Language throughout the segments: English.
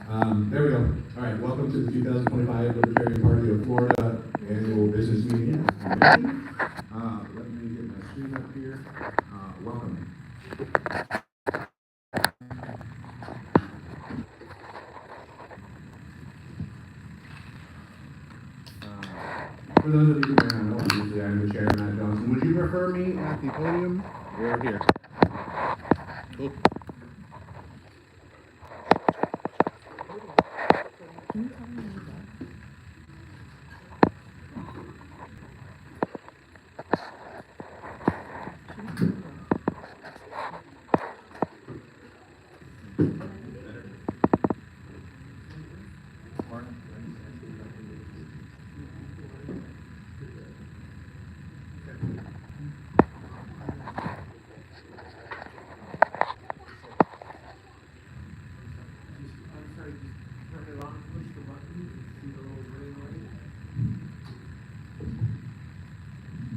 There we go. All right, welcome to the 2025 Libertarian Party of Florida annual business meeting. Let me get my screen up here. Welcome. For those of you who may not know, obviously I'm the chair, Matt Johnson. Would you prefer me at the podium or here? Cool.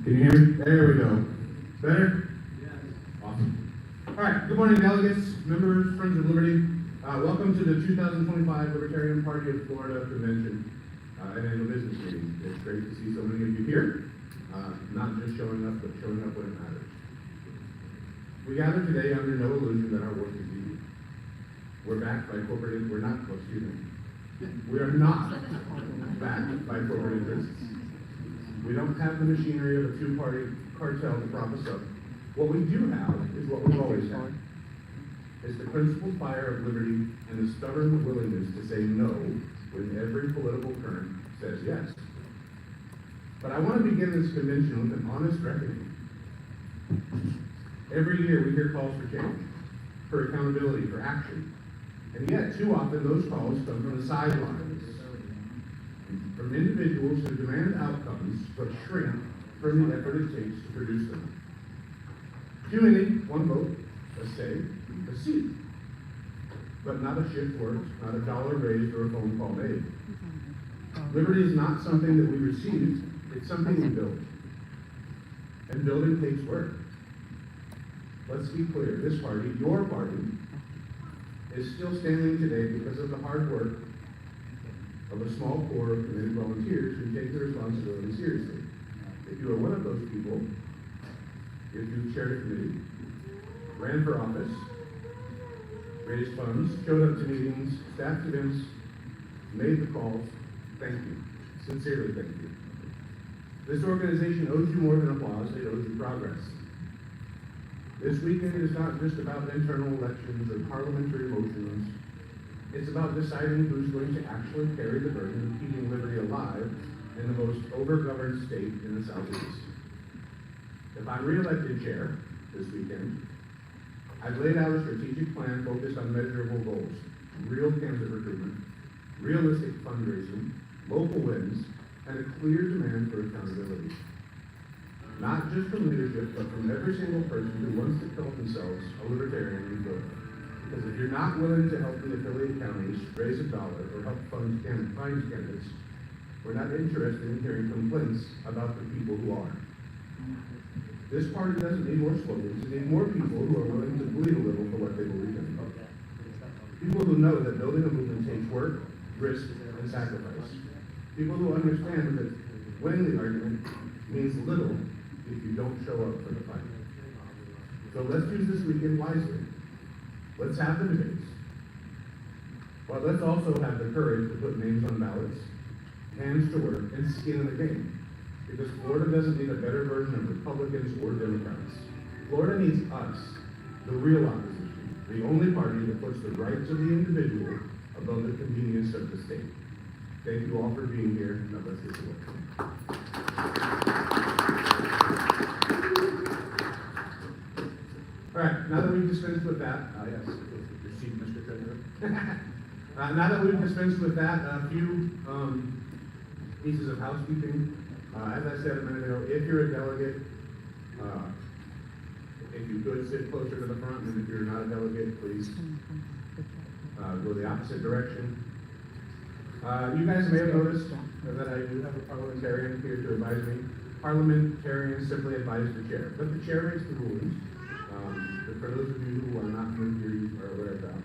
Can you hear me? There we go. Better? Yes. Awesome. All right. Good morning, delegates, members, friends of liberty. Welcome to the 2025 Libertarian Party of Florida Convention and annual business meeting. It's great to see so many of you here, not just showing up, but showing up when it matters. We gather today under no illusion that our work is easy. We're backed by corporate. We're not. Excuse me. We are not backed by corporate interests. We don't have the machinery of a two-party cartel to prop us up. What we do have is what we've always had. It's the principled fire of liberty and the stubborn willingness to say no when every political current says yes. But I want to begin this convention with an honest reckoning. Every year we hear calls for change, for accountability, for action. And yet, too often, those calls come from the sidelines. From individuals who demand outcomes but shrink from the effort it takes to produce them. Too many, one vote, a say, a seat. But not a shift worked, not a dollar raised, or a phone call made. Liberty is not something that we receive, it's something we build. And building takes work. Let's be clear, this party, your party, is still standing today because of the hard work of a small core of committed volunteers who take their responsibility seriously. If you are one of those people, if you chaired a committee, ran for office, raised funds, showed up to meetings, staffed events, made the calls, thank you. Sincerely thank you. This organization owes you more than applause, it owes you progress. This weekend is not just about internal elections or parliamentary motions. It's about deciding who's going to actually carry the burden of keeping liberty alive in the most overgoverned state in the Southeast. If I'm re-elected chair this weekend, I've laid out a strategic plan focused on measurable goals, real candidate recruitment, realistic fundraising, local wins, and a clear demand for accountability. Not just from leadership, but from every single person who wants to call themselves a libertarian in Florida. Because if you're not willing to help the affiliate counties raise a dollar or help find candidates, we're not interested in hearing complaints about the people who are. This party doesn't need more slogans, it needs more people who are willing to bleed a little for what they believe in. People who know that building a movement takes work, risk, and sacrifice. People who understand that winning the argument means little if you don't show up for the fight. So let's use this weekend wisely. Let's have the debates. But let's also have the courage to put names on ballots, hands to work, and skin in the game. Because Florida doesn't need a better version of Republicans or Democrats. Florida needs us, the real opposition, the only party that puts the rights of the individual above the convenience of the state. Thank you all for being here. Now let's get to work. All right, now that we've dispensed with that, yes, your seat, Mr. Treasurer. Now that we've dispensed with that, a few pieces of housekeeping. As I said a minute ago, if you're a delegate, if you could sit closer to the front, and if you're not a delegate, please go the opposite direction. You guys may have noticed that I do have a parliamentarian here to advise me. Parliamentarians simply advise the chair, but the chair makes the rulings. But for those of you who are not familiar or aware of that,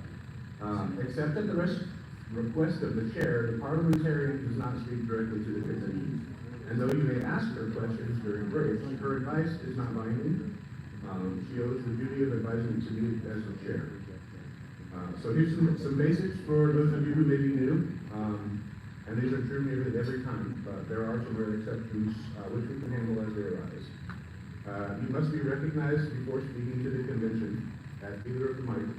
except at the risk request of the chair, the parliamentarian does not speak directly to the committee. And though you may ask her questions during breaks, her advice is not binding. She owes the duty of advising to me as the chair. So here's some basics for those of you who may be new. And these are true nearly every time, but there are some rare exceptions which we can handle as they arise. You must be recognized before speaking to the convention at either of the mic.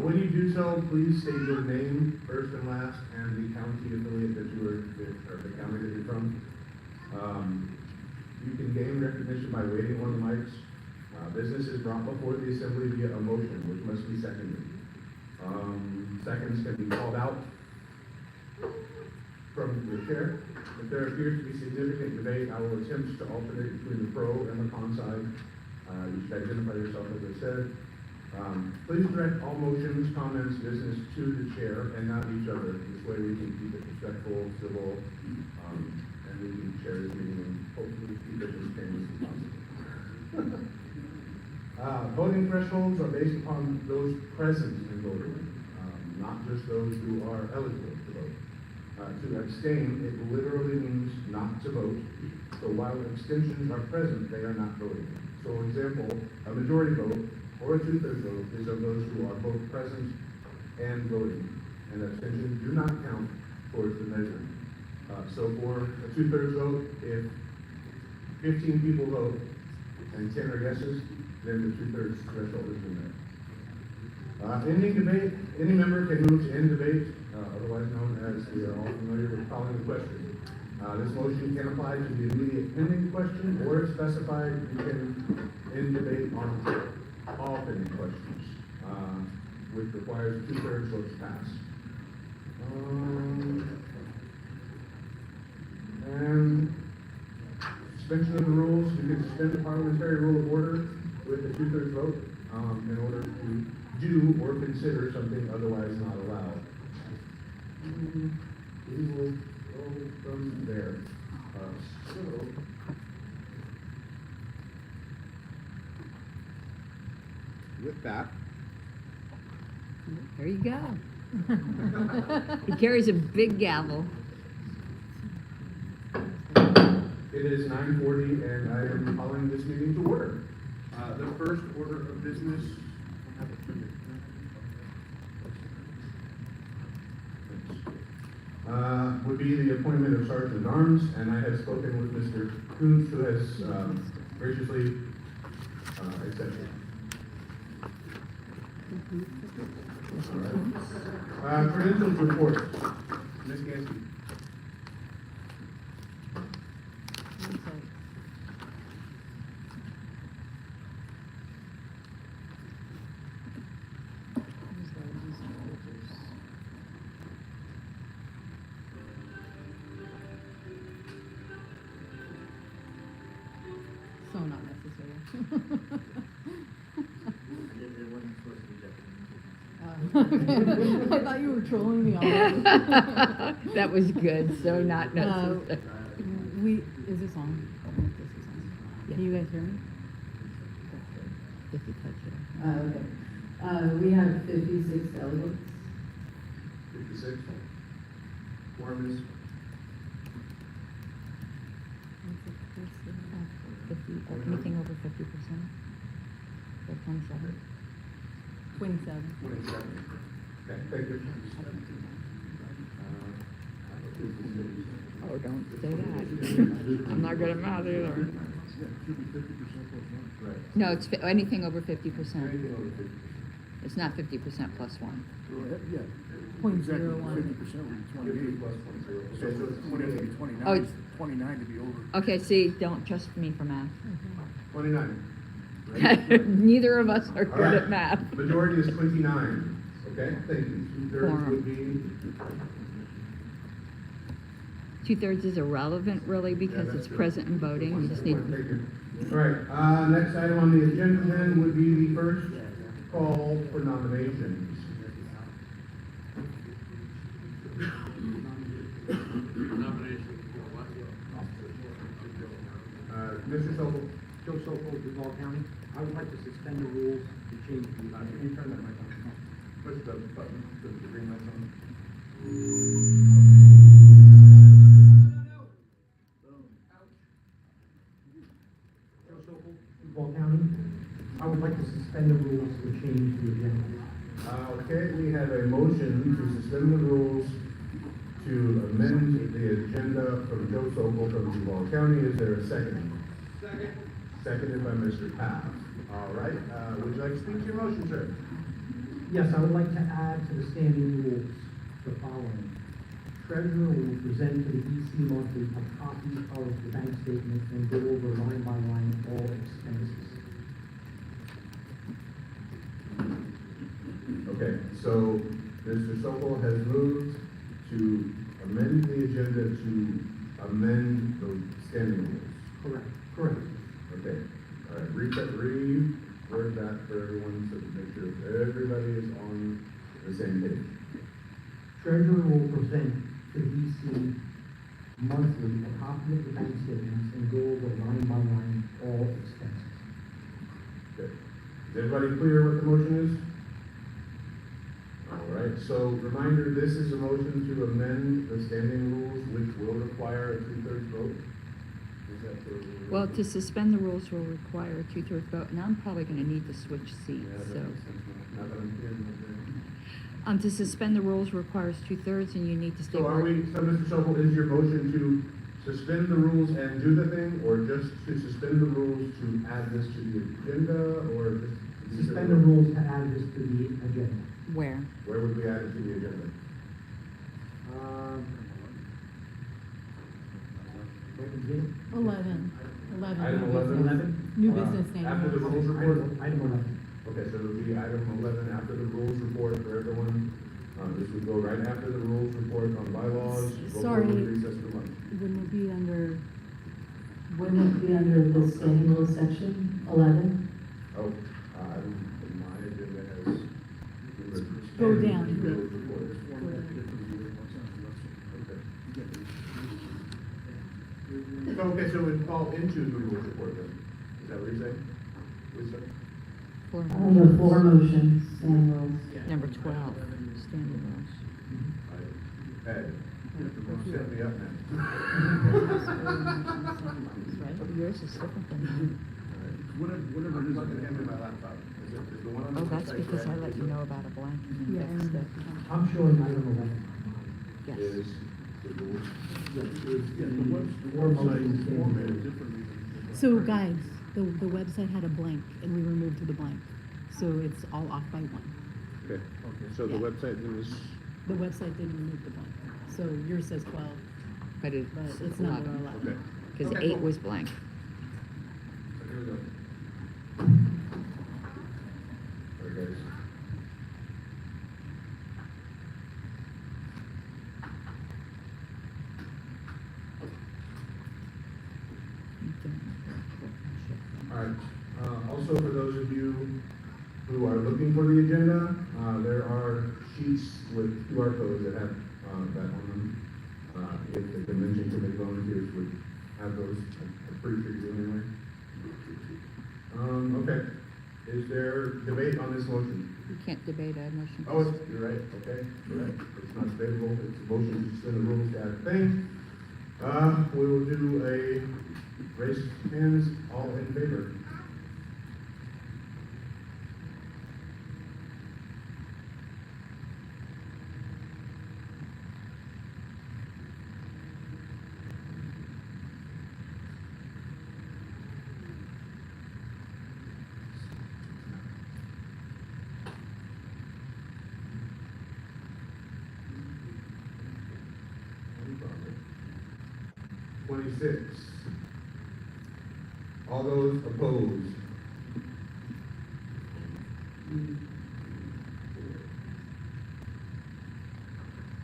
When you do so, please state your name, first and last, and the county affiliate that you are, or the county that you're from. You can gain recognition by waiting on the mics. Business is brought before the assembly via a motion, which must be seconded. Seconds can be called out from the chair. If there appears to be significant debate, I will attempt to alternate between the pro and the con side. You should identify yourself, as I said. Please direct all motions, comments, business to the chair and not each other. This way we can keep it respectful, civil, and we can share this meeting and hopefully keep it as painless as possible. Voting thresholds are based upon those present in voting, not just those who are eligible to vote. To abstain, it literally means not to vote. So while abstentions are present, they are not voting. So, for example, a majority vote or a 2/3 vote is of those who are both present and voting, and abstentions do not count towards the measurement. So for a 2/3 vote, if 15 people vote and 10 are yeses, then the 2/3 threshold is met. Ending debate, any member can move to end debate, otherwise known as, we are all familiar with calling the question. This motion can apply to the immediate pending question, or if specified, you can end debate on all pending questions, which requires 2/3 votes pass. And suspension of the rules, you can suspend the parliamentary rule of order with a 2/3 vote in order to do or consider something otherwise not allowed. We will go from there. With that, there you go. He carries a big gavel. it is 9:40 and I am calling this meeting to order. The first order of business would be the appointment of Sergeant at Arms, and I have spoken with Mr. Kuntz, who has graciously accepted. All right. Credentials report. Ms. Gansky. So not necessary. I thought you were trolling me already. That was good, so not necessary. Is this on? This is on. Can you guys hear me? If you touch it. Okay. We have 56 delegates. 56. Quorum is 50, anything over 50%? Or 27? 27. 27. Okay, thank you. Oh, don't say that. I'm not good at math either. Right. No, it's anything over 50%. Anything over 50%. It's not 50% plus one. Yeah. Point Exactly, 01. 50% would be 50 28. plus 0.0. So it's 29, Oh, it's- 29 to be over. Okay, see, don't trust me for math. 29. Right? Neither of us are All good right. at math. Majority is 29. Okay, thank you. 2/3 would be. 2/3 is irrelevant, really, because that's it's good. present and voting. You just need. Thank you. All right, next item on the agenda then would be the first call for nominations. Mr. Sobel. Joe Sokol, Duval County. I would like to suspend the rules to change the, Can you turn that mic on? Push the button, the green light on. change the agenda. Okay, we have a motion to suspend the rules to amend the agenda from Joe Sokol from Duval County. Is there a second? Second. Seconded by Mr. Paff. All right, would you like to speak to your motion, sir? Yes, I would like to add to the standing rules the following. Treasurer will present to the EC monthly a copy of the bank statement and go over line by line all expenses. Okay, so Mr. Sokol has moved to amend the agenda to amend the standing rules. Correct. Correct. Okay, all right, reword that for everyone to make sure everybody is on the same page. Treasurer will present to the EC monthly a copy of the bank statements and go over line by line all expenses. Okay, is everybody clear what the motion is? All right, so reminder, this is a motion to amend the standing rules, which will require a two-thirds vote. Is that the? Well, to suspend the rules will require a two-thirds vote, and I'm probably gonna need to switch seats, Yeah, that so. makes sense. Now that I'm hearing To suspend the rules requires two-thirds, and you need to stay. So are we, so Mr. Sokol, is your motion to suspend the rules and do the thing, or just to suspend the rules to add this to the agenda, or just? Suspend the rules to add this to the agenda. Where? Where would we add it to the agenda? Where to begin? 11. Item new 11? business. New business standing After the rules. rules report? Item 11. Okay, so it'll be item 11 after the rules report for everyone. This would go right after the rules report on bylaws. Before Sorry. we recess for lunch. Wouldn't it be under, Wouldn't it be under the standing rules section, 11? Oh, my agenda has. Go down. Rules report. Okay, so it would fall into the rules report then? Is that what you're saying? Lisa? Under floor motions, standing rules. Number 12, standing rules. Ed, set me up now. Right, yours is different than mine. Whatever it is, I can hand me my laptop. Is the one on the Oh, that's website because I correct? let you know about a blank and Yeah, then fixed it. I'm showing item 11. Yes. Is the rules. Floor motions, standing rules. so guys, the website had a blank, and we removed the blank. So it's all off by one. Okay, so the Yeah. website is, The website didn't remove the blank. So yours says 12, But it's but it's number 11, 11. okay. because Okay, 8 cool. was blank. So here we go. All right, guys. All right, also for those of you who are looking for the agenda, there are sheets with QR codes that have, that on them. If the convention committee volunteers would have those, I'm pretty sure you do anyway. Okay, is there debate on this motion? You can't debate a motion. Oh, you're right, okay, you're right, it's not debatable, it's a motion to suspend the rules to add a thing. We will do a raise hands, all in favor. All those opposed?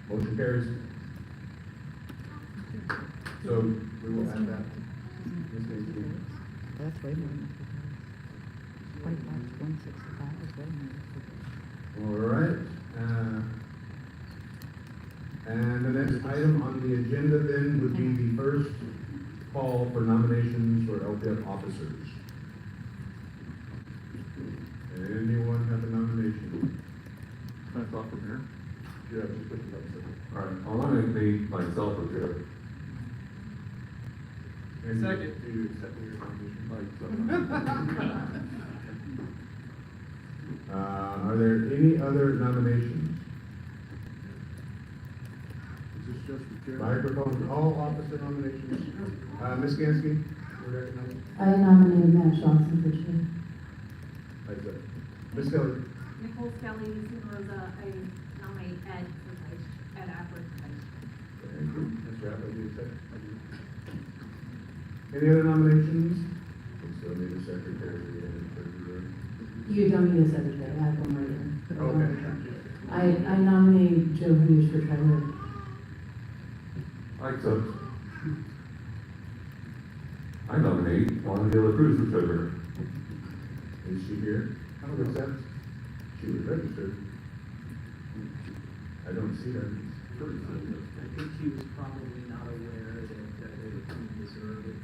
Motion carries. So we will add that. This needs to be- That's way more than 25, 165 is way more. All right, and the next item on the agenda then would be the first call for nominations for LPF officers. Anyone have a nomination? Can I talk from here? Yeah, just put it up, sir. All right, I'll nominate myself for chair. Second. Do you accept your nomination? Are there any other nominations? Is this just for chair? Microphone, all officer nominations. Ms. Gansky, you're recognized. I nominate Matt Johnson for chair. Right there. Ms. Kelly. Nicole Skelly, Lucy Rosa, I nominate Ed for Ed Appler for vice chair. Thank you. Mr. Rapp, do you accept? Any other nominations? We still need a secretary and treasurer. You don't need a secretary, I have one right here. Okay. I nominate Joe Hughes for treasurer. I accept. I nominate Juan De La Cruz for treasurer. Is she here? I don't accept. She was registered. I don't see her. I think she was probably not aware that they were coming to serve it,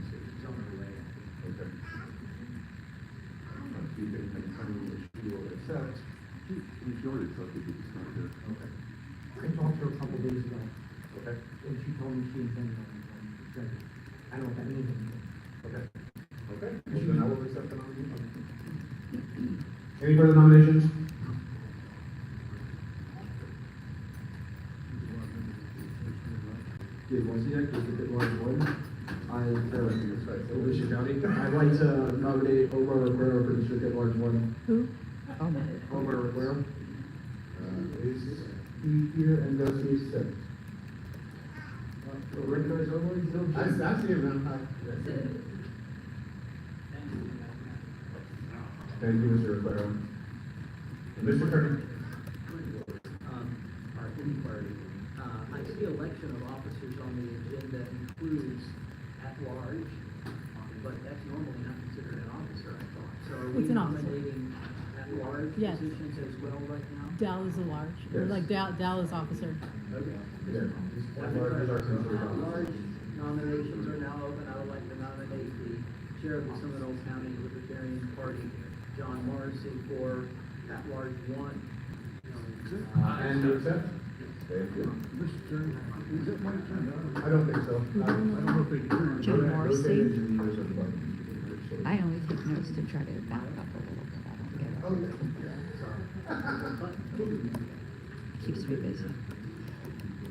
so she's on her way. Okay. You can confirm that she will accept. He's already accepted, but he's not here. Okay. I talked to her a couple days ago, Okay. and she told me she intended on becoming the treasurer. I don't know what that means anymore. Okay. Okay. Well, then I will accept the nomination. Any further nominations? Dave Wozniak, District Large One. Alicia County. I'd like to nominate Omar Rivera for District at Large One. Who? Oh, no. Omar Rivera. Is he here and does he accept? Recognize Omar, he's no. I see him now. That's it. Thank you, Mr. Rivera. Mr. Attorney? Our inquiry, I see election of officers on the agenda includes at large, but that's normally not considered an officer, I thought. So are we It's an officer. nominating at large Yes. positions as well right now? Dal is a large, or Yes. like Dal is officer. Okay. Yeah. Large are considered At large officers. nominations are now open. I would like to nominate the chair of the Seminole County Libertarian Party, John Morrissey, for at-large one. And you accept? Thank you. Mr. Chairman, is that my turn? I don't think so. I don't know if they can. Joe Morrissey? Rotate as the years of the button. I only take notes to try to back up a little bit. I don't get it. Keeps me busy.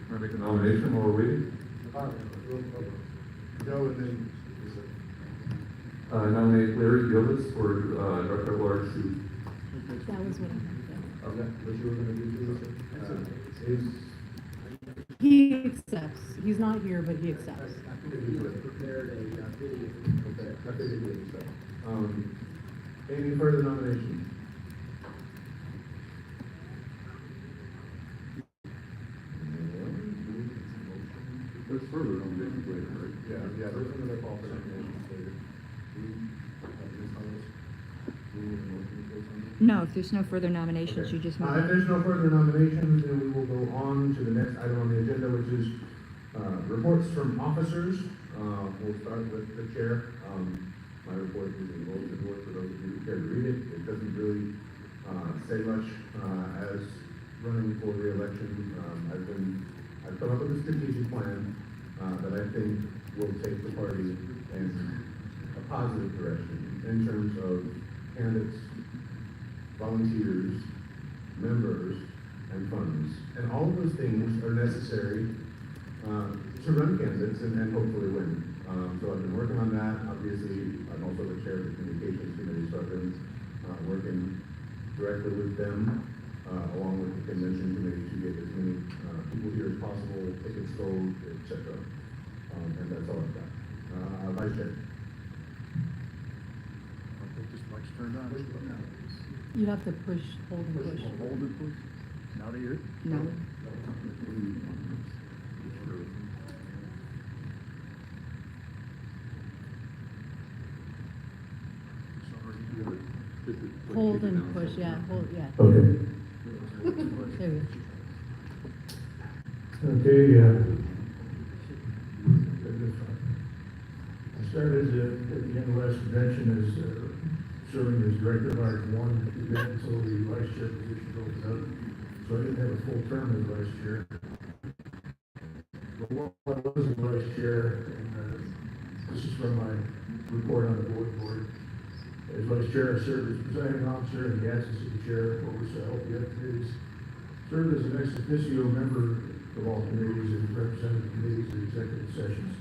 Can I make a nomination while we're waiting? Joe and then. Nominate Larry Gillis for, Director at Large to. That was what I meant. Okay, what you were gonna do, is. He accepts. He's not here, but he accepts. He has prepared a video. Okay, I figured you would accept. Any further nominations? There's further nominations later, right? Yeah, there's another call for nominations later. No, if there's no further nominations, you just move If on. there's no further nominations, then we will go on to the next item on the agenda, which is, reports from officers. We'll start with the chair. My report is in bold report for those of you who care to read it. It doesn't really, say much, as running for reelection. I've come up with a strategic plan, that I think will take the party in a positive direction in terms of candidates, volunteers, members, and funds. And all of those things are necessary to run candidates and hopefully win. So I've been working on that. Obviously, I'm also the chair of the communications committee, so I've been working directly with them, along with the convention committee, to get as many people here as possible, tickets sold, etc. And that's all I've got. Vice Chair. I think this mic's turned on. You have to push, hold and push. Hold it, please. Now to you. No. Hold and push, yeah, hold, yeah. Okay. There we go. Okay, I started at the end of last convention as serving as director of Large One event until the vice chair position opened up. So I didn't have a full term as vice chair. But while I was the vice chair, and this is from my report on the board, As vice chair, I serve as presiding officer in the absence of the chair, oversee LPF committees, serve as an ex officio member of all committees and represent the committees in executive sessions.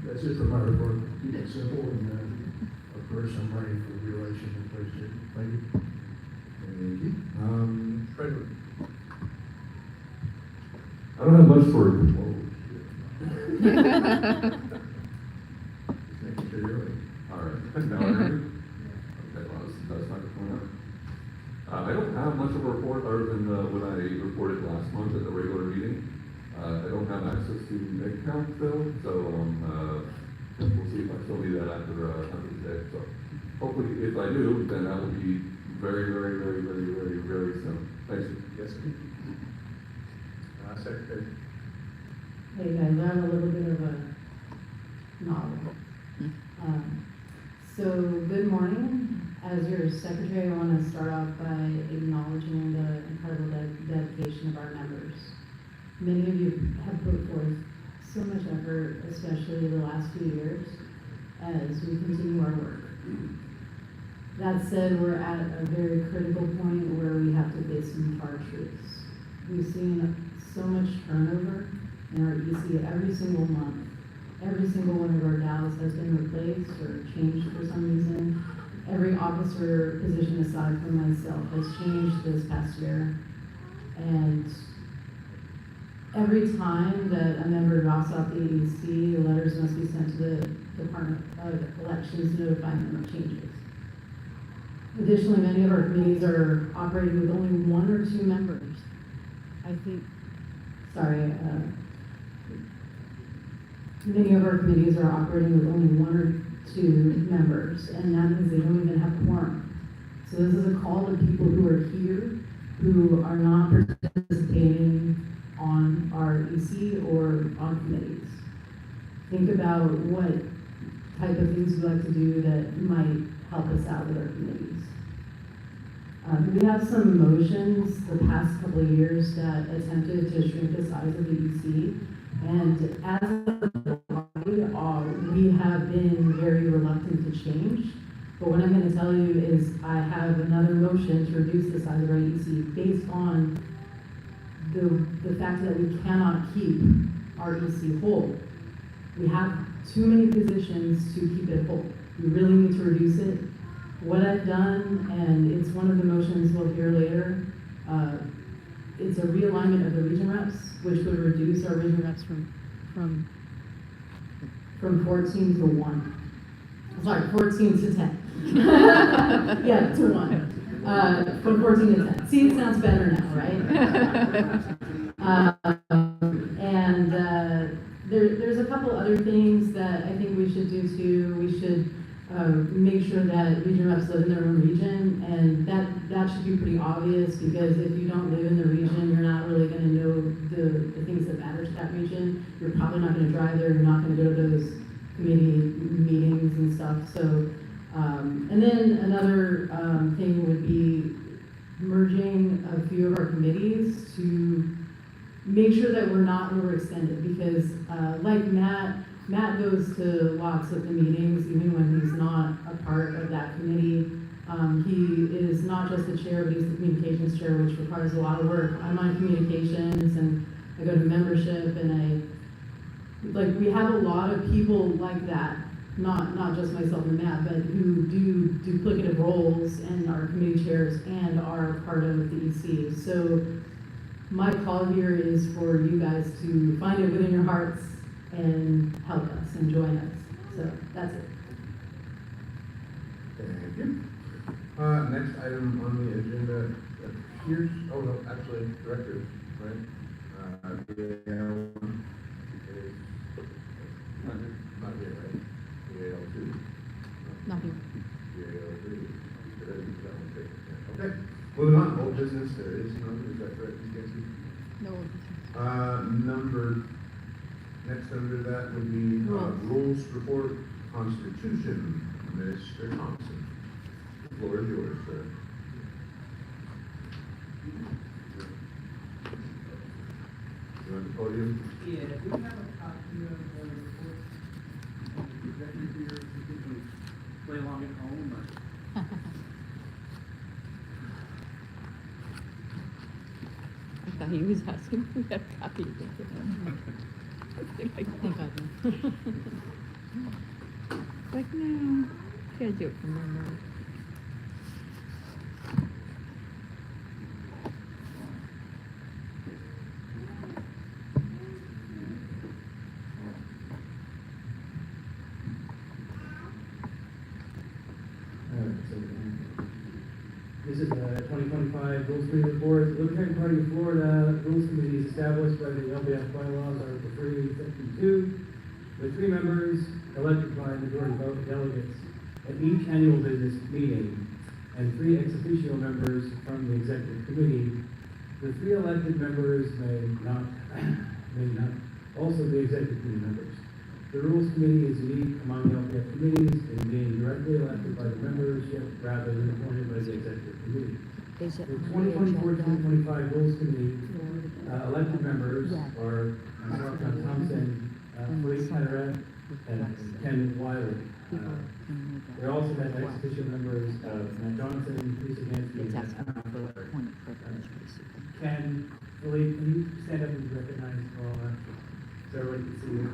That's it for my report. Keep it simple, and of course, I'm running for re-election in vice chair. Thank you. Thank you. Treasurer. I don't have much for it. Just making sure you're ready. All right, now I hear you? Okay, well, that's not the point. I don't have much of a report other than what I reported last month at the regular meeting. I don't have access to egg count still, so we'll see if I still need that after today. So hopefully, if I do, then that will be very, very, very, very, very, very soon. Thanks. Yes, sir. Secretary. Hey guys, I have a little bit of a novel. So, good morning. As your secretary, I want to start off by acknowledging the incredible dedication of our members. Many of you have put forth so much effort, especially the last few years, as we continue our work. That said, we're at a very critical point where we have to face some hard truths. We've seen so much turnover in our EC every single month. Every single one of our DAOs has been replaced or changed for some reason. Every officer position aside from myself has changed this past year. And every time that a member drops off the ADC, letters must be sent to the Department of Elections notifying them of changes. Additionally, many of our committees are operating with only 1 or 2 members. Many of our committees are operating with only 1 or 2 members, and that means they don't even have quorum. So this is a call to people who are here, who are not participating on our EC or on committees. Think about what type of things we like to do that might help us out with our committees. We have some motions the past couple of years that attempted to shrink the size of the EC, and as a body, we have been very reluctant to change. But what I'm going to tell you is I have another motion to reduce the size of our EC based on the fact that we cannot keep our EC whole. We have too many positions to keep it whole. We really need to reduce it. What I've done, and it's one of the motions we'll hear later, it's a realignment of the region reps, which would reduce our region reps from 14 to 1. Sorry, 14 to 10. Yeah, to 1. From 14 to 10. See, it sounds better now, right? There's a couple other things that I think we should do too. We should make sure that region reps live in their own region, and that should be pretty obvious, because if you don't live in the region, you're not really going to know the things that matter to that region. You're probably not going to drive there. You're not going to go to those committee meetings and stuff. So, and then another thing would be merging a few of our committees to make sure that we're not overextended, because like Matt goes to lots of the meetings, even when he's not a part of that committee. He is not just the chair, but he's the communications chair, which requires a lot of work. I'm on communications, and I go to membership, and we have a lot of people like that, not just myself and Matt, but who do duplicative roles and are committee chairs and are part of the EC. So my call here is for you guys to find it within your hearts and help us and join us. So that's it. Thank you. Next item on the agenda appears, oh no, actually, directors, right? Not here, right? EAL2. Not here. EAL3. Okay, moving on, old business, there is none, is that correct, Ms. Gansey? No. Next under that would be rules report, constitution, Mr. Thompson. The floor is yours, sir. You want the podium? Yeah, we have a copy of the report. Executive here, play along at home, or? I thought he was asking if we had a copy of it. Thank God. Like, no, gotta do it from memory. This is the 2025 Rules Committee report. The Libertarian Party of Florida Rules Committee is established by the LPF bylaws, Article 3, Section 2, with 3 members elected by majority vote of delegates at each annual business meeting, and 3 ex officio members from the executive committee. The 3 elected members may not also be executive committee members. The Rules Committee is unique among the LPF committees in being directly elected by the membership rather than appointed by the executive committee. Is it The on the 2024-2025 Rules Committee agenda? elected members Yeah. are John Thompson, Philippe Carteret, and Ken Wiley. People can make that. We also have ex officio members Matt Johnson, Lisa Gansky, It's and asking Matt for Butler. appointment privilege, basically. Ken, Philippe, can you stand up and be recognized for all that? So everybody can see you.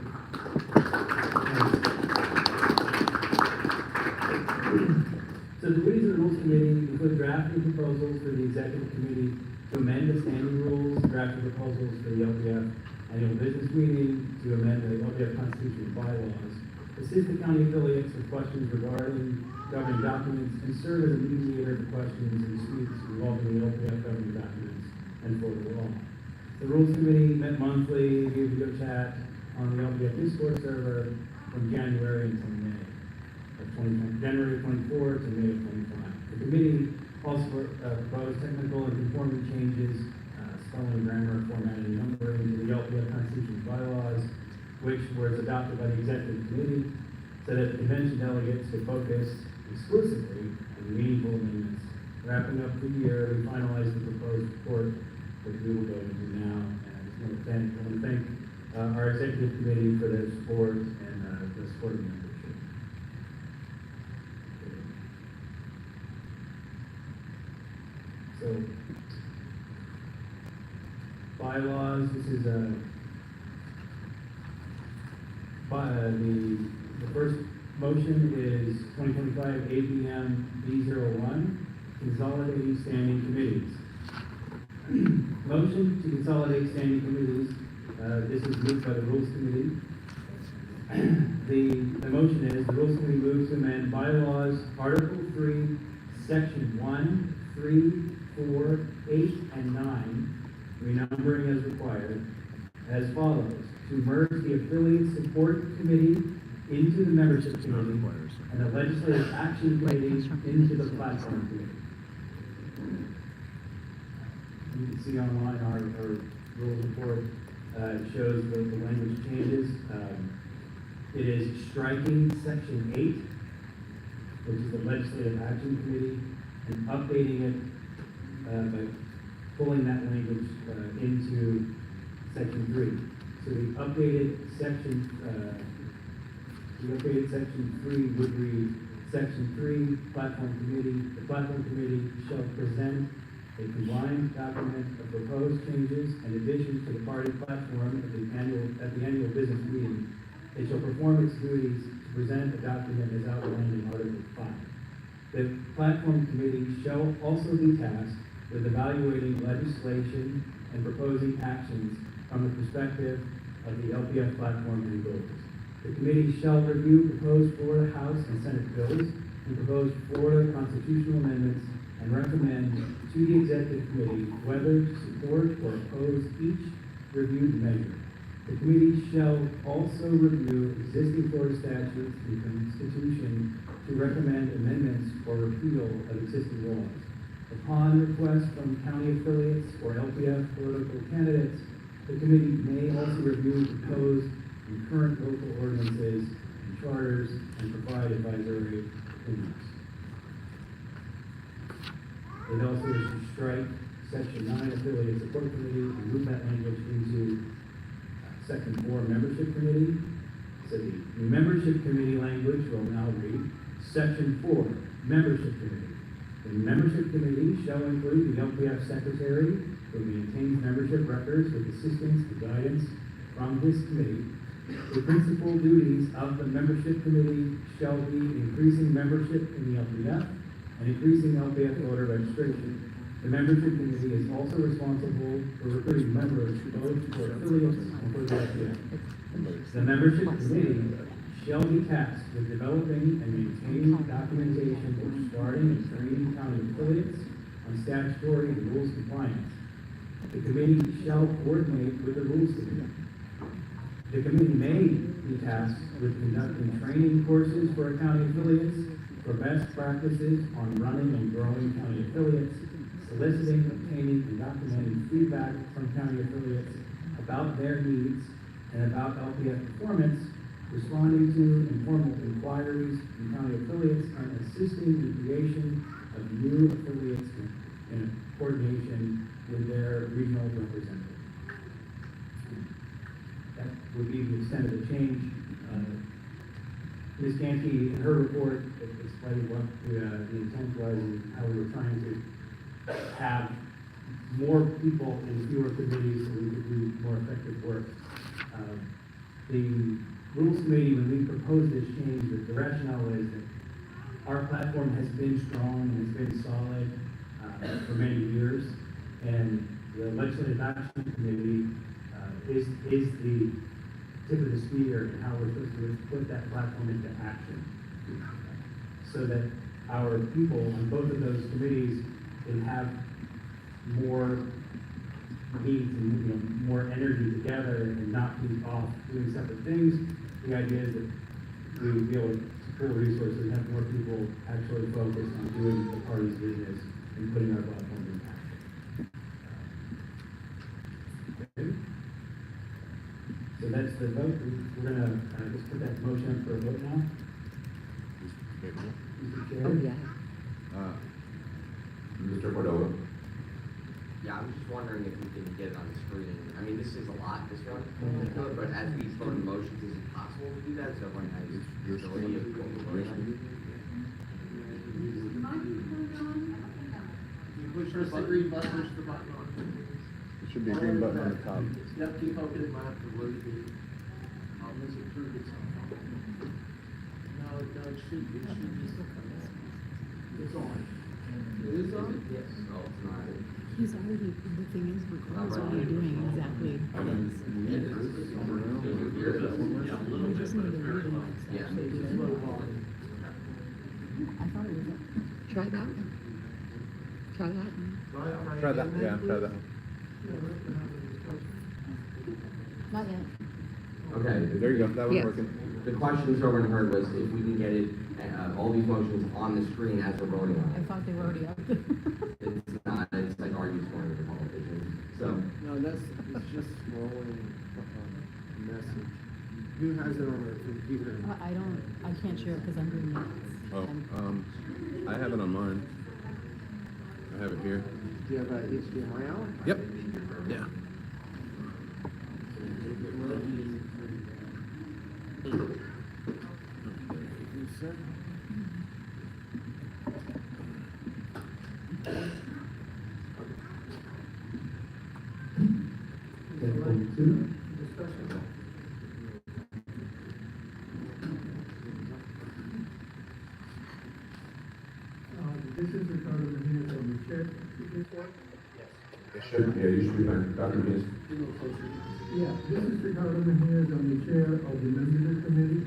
So the duties of the Rules Committee include drafting proposals for the Executive Committee to amend the standing rules, drafting proposals for the LPF annual business meeting, to amend the LPF constitutional bylaws, assist the county affiliates with questions regarding governing documents, and serve as a mediator for questions and disputes involving the LPF governing documents and Florida law. The Rules Committee met monthly via video chat on the LPF Discord server from January until May of 2020, January 24 to May of 25. The committee also proposed technical and conforming changes, spelling, grammar, formatting, and numbering to the LPF constitutional bylaws, which was adopted by the executive committee, so that the convention delegates could focus exclusively on meaningful amendments. Wrapping up the year, we finalized the proposed report, which we will go into now. And I want to thank our executive committee for their support and the support of the membership. So, bylaws, this is the first motion is 2025 ABM B01, consolidating standing committees. Motion to consolidate standing committees, this is moved by the Rules Committee. The motion is, the Rules Committee moves to amend bylaws, Article 3, Section 1, 3, 4, 8, and 9, renumbering as required, as follows: to merge the Affiliate Support Committee into the Membership Committee, and the Legislative Action Committee into the Platform Committee. You can see online our rules report shows the language changes. It is striking Section 8, which is the Legislative Action Committee, and updating it by pulling that language into Section 3. So the updated Section 3 would read, Section 3, Platform Committee. The Platform Committee shall present a combined document of proposed changes and additions to the party platform at the annual business meeting. It shall perform its duties to present a document as outlined in Article 5. The Platform Committee shall also be tasked with evaluating legislation and proposing actions from the perspective of the LPF platform and goals. The committee shall review proposed Florida House and Senate bills and proposed Florida constitutional amendments and recommend to the executive committee whether to support or oppose each reviewed measure. The committee shall also review existing Florida statutes and constitution to recommend amendments or repeal of existing laws. Upon request from county affiliates or LPF political candidates, the committee may also review proposed and current local ordinances and charters and provide advisory opinions. It also is to strike Section 9 affiliate support committee and move that language into Section 4 membership committee. So the membership committee language will now read, Section 4, Membership Committee. The membership committee shall include the LPF secretary who maintains membership records with assistance and guidance from this committee. The principal duties of the membership committee shall be increasing membership in the LPF and increasing LPF voter registration. The membership committee is also responsible for recruiting members both for affiliates and for the LPF. The membership committee shall be tasked with developing and maintaining documentation for starting and training county affiliates on statutory and rules compliance. The committee shall coordinate with the rules committee. The committee may be tasked with conducting training courses for county affiliates, for best practices on running and growing county affiliates, soliciting, obtaining, and documenting feedback from county affiliates about their needs and about LPF performance, responding to informal inquiries from county affiliates, and assisting in the creation of new affiliates in coordination with their regional representative. That would be the extent of the change. Ms. Ganke, in her report, explained what the intent was and how we were trying to have more people in fewer committees so we could do more effective work. The Rules Committee, when we proposed this change, the rationale is that our platform has been strong and has been solid for many years, and the Legislative Action Committee is the tip of the spear in how we're supposed to put that platform into action, so that our people on both of those committees can have more needs and more energy together and not be off doing separate things. The idea is that we would be able to pool resources and have more people actually focus on doing the party's business and putting our platform in action. Okay. So that's the vote. We're gonna just put that motion up for a vote now. Mr. Chair? Oh, yeah. Mr. Cordova? Yeah, I was just wondering if we can get it on the screen. I mean, this is a lot, this one, but as we vote in motions, is it possible to do that so everyone has visibility of what we're voting on? Push the green button, push the button on. There should be a green button on the top. Yep, keep opening, might have to rotate. This approved itself. No, it should just, it's on. It is on? Yes. No, it's not. He's already, the thing is, Ricardo's already doing exactly this. We just need to read it. Yeah. I thought it was. Try that one. Try that one. Try that, yeah, try that. Not yet. Okay. There you go, that one's Yes. working. The question someone heard was if we can get it, all these motions on the screen as we're voting on I it. thought they were already up there. It's not, it's like argues one with the politicians. So, No, it's just scrolling message. Who has it on their computer? I can't share it because I'm doing it. Oh, I have it on mine. I have it here. Do you have a HDMI out? Yep. Yeah. This is Ricardo Mejia from the chair. It should, yeah, you should be fine. Dr. Hughes? Yeah, this is Ricardo Mejia. I'm the chair of the membership committee,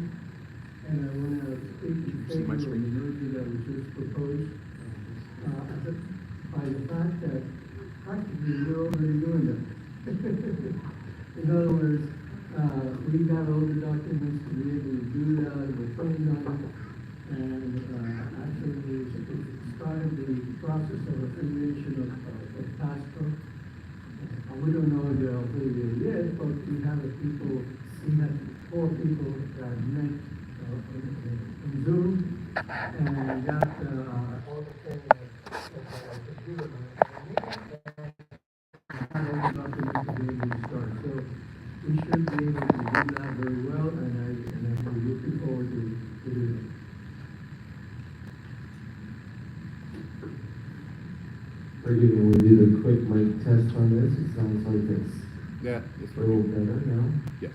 and I want to speak in favor of the merger that was just proposed. By the fact that practically we're already doing that. In other words, we got all the documents to be able to do that, we're putting on it, and actually it's started the process of affiliation of PASCO. We don't know if they're affiliated yet, but we have we had 4 people that met on Zoom, and got all the candidates computer. And all the documents to be able to start. So we should be able to do that very well, and I'm looking forward to doing it. Forgive me, when we do the quick mic test on this, it sounds like it's Yeah, it's a little working. better now. Yes.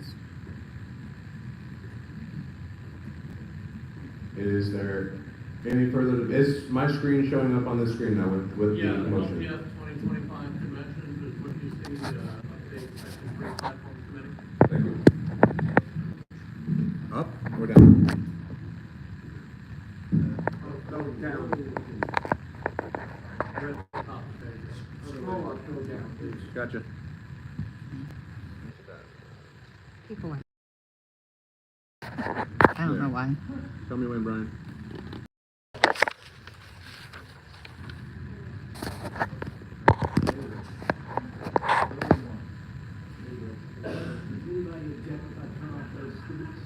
Is there any further, is my screen showing up on the screen now with the motion? LPF 2025 convention is what you see, update section 3 platform committee. Thank you. Up or down? Go down. Red top page. Scroll up, go down, please. Gotcha. People are. I don't know why. Tell me when, Brian. Anybody object if I turn off those screens?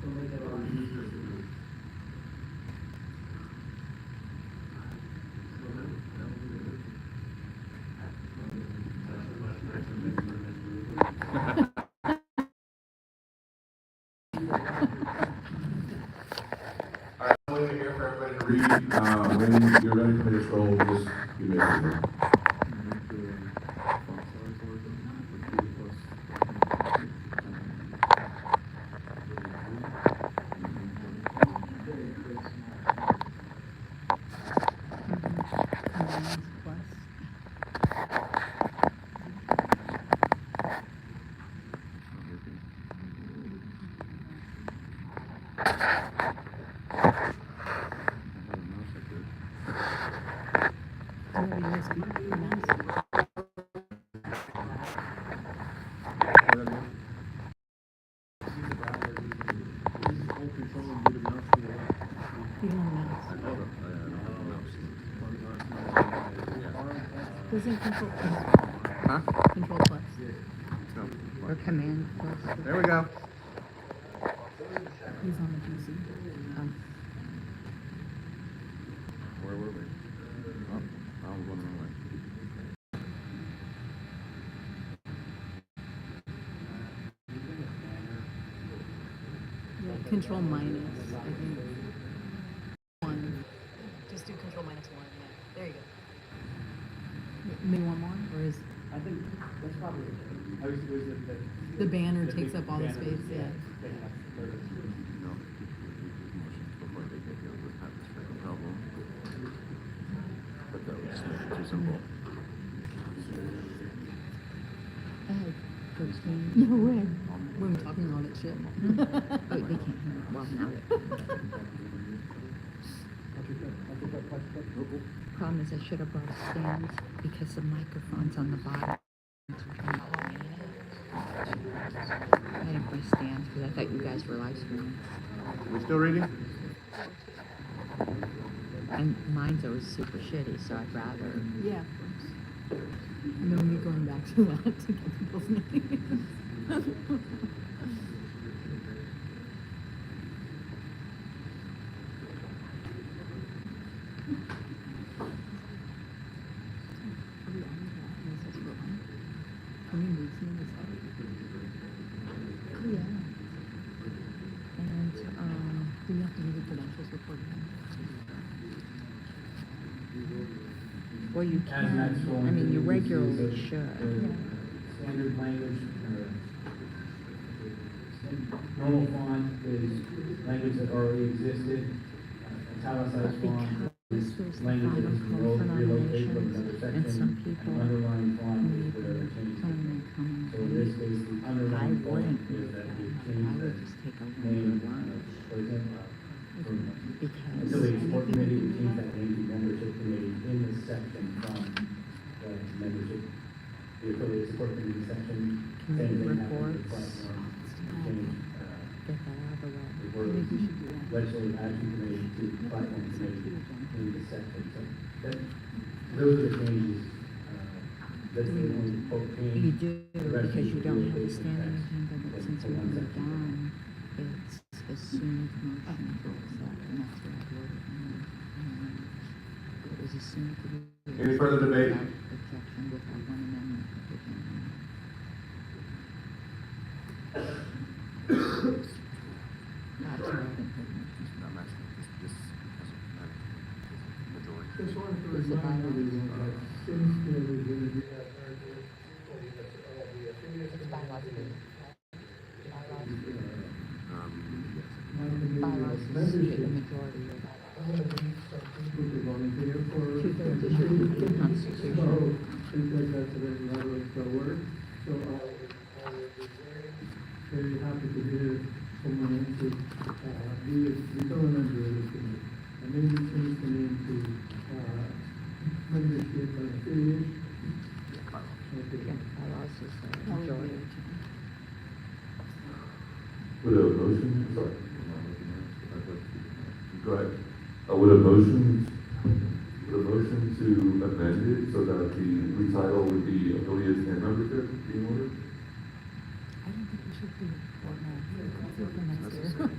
We'll make it a lot easier for you. All right, I'm waiting here for everybody to read. When you're ready for me to scroll, just give me a signal. Doesn't control, Huh? control plus. Or command plus. There we go. He's on the PC. Where were we? Oh, I was going the wrong way. Yeah, control minus, I think. 1. Just do control minus 1, yeah. There you go. Maybe one more, or is I think that's probably, the banner takes up all the space, yeah. No. Before they get here, we'll have this big problem. But that would just make it too simple. No way. When we're talking all that shit. Oh, they can't hear it. Well, now problem is I should have brought a stand because the microphone's on the bottom. I didn't bring stands because I thought you guys were live streaming. We still reading? And mine's always super shitty, so I'd rather. Yeah. And then we're going back to that to get people's names. Can we move some of this out? Oh, yeah. And, do we have to do the credentials report again? well, you As that's can. going I mean, you to regularly use should. Standard language, normal font is language that already existed. Italicized font is language that is relocated from another And section. some people And underlying font is may whatever changes. come So in this case, the I underlying font wouldn't. is that we I changed would the just take a name, longer for example, from because. affiliate support committee, we changed that name to membership committee in this section from the membership, the affiliate support committee section. Same Committee thing happened with the reports. platform. Change, Get that out of the way. the word legislative action committee to platform committee in this section. So that, those are the changes, that's the only quote change. You do, The rest because is you don't have a relocation standing text. agenda, but since we moved on, it's assumed motion to accept, and that's what I worded in there. It was assumed to be. Any further debate? Without objection, without one amendment provision. That's what I think. I'm asking, this Just wanted to Is the remind bylaw? everyone So I was very happy to hear someone answer, we don't remember this committee. And maybe change the name to, membership and affiliation. Okay. Bylaws is a That would be majority. Would a motion, sorry. Go ahead. Would a motion to amend it so that the retitle would be affiliates and membership be in order? I don't think we should do it right now. It's for next year.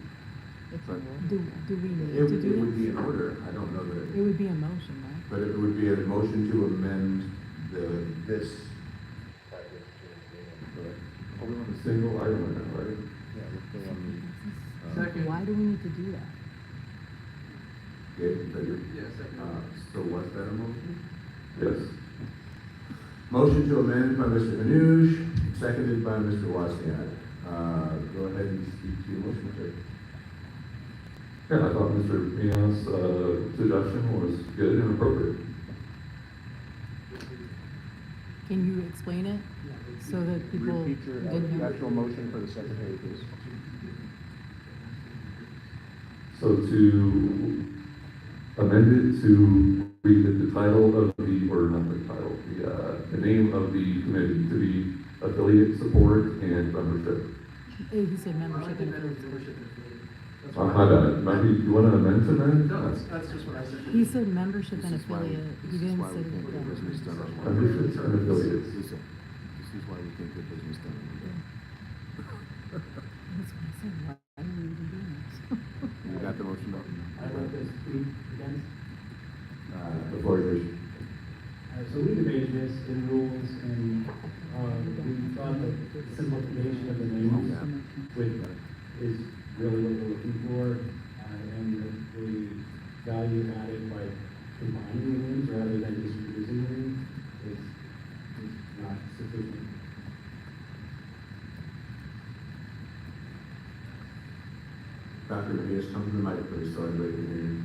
It's a rule. Do we need It to would, do it would be this? in order, I don't know that, It would be a motion, right? but it would be a motion to amend this. Are we on a single item right now, right? Second. Why do we need to do that? Gabe, figure? Yes, So was that a motion? Yes. Motion to amend by Mr. Hanush, seconded by Mr. Wozniak. Go ahead and speak to your motion, sir. Yeah, I thought Mr. Pina's, suggestion was good and appropriate. Can you explain it so that people Repeat your didn't hear? actual motion for the secretary, please. So to amend it to read the title of the, or not the title, the name of the committee to be affiliate support and membership. He said membership and affiliates. My bad, maybe you want to amend to that? That's just what I said. He said membership and affiliate. He didn't say that. Memberships and affiliates. This is why we can't get business done. That's what I said. Why are we even doing this? You got the motion up? I'd like to speak against. The floor is yours. So we debated this in rules and, we thought that simplification of the names, which is really what we're looking for, and the value added by combining the names rather than just using them is not sufficient. Dr. Reyes, come to the mic, please, so everybody can hear you.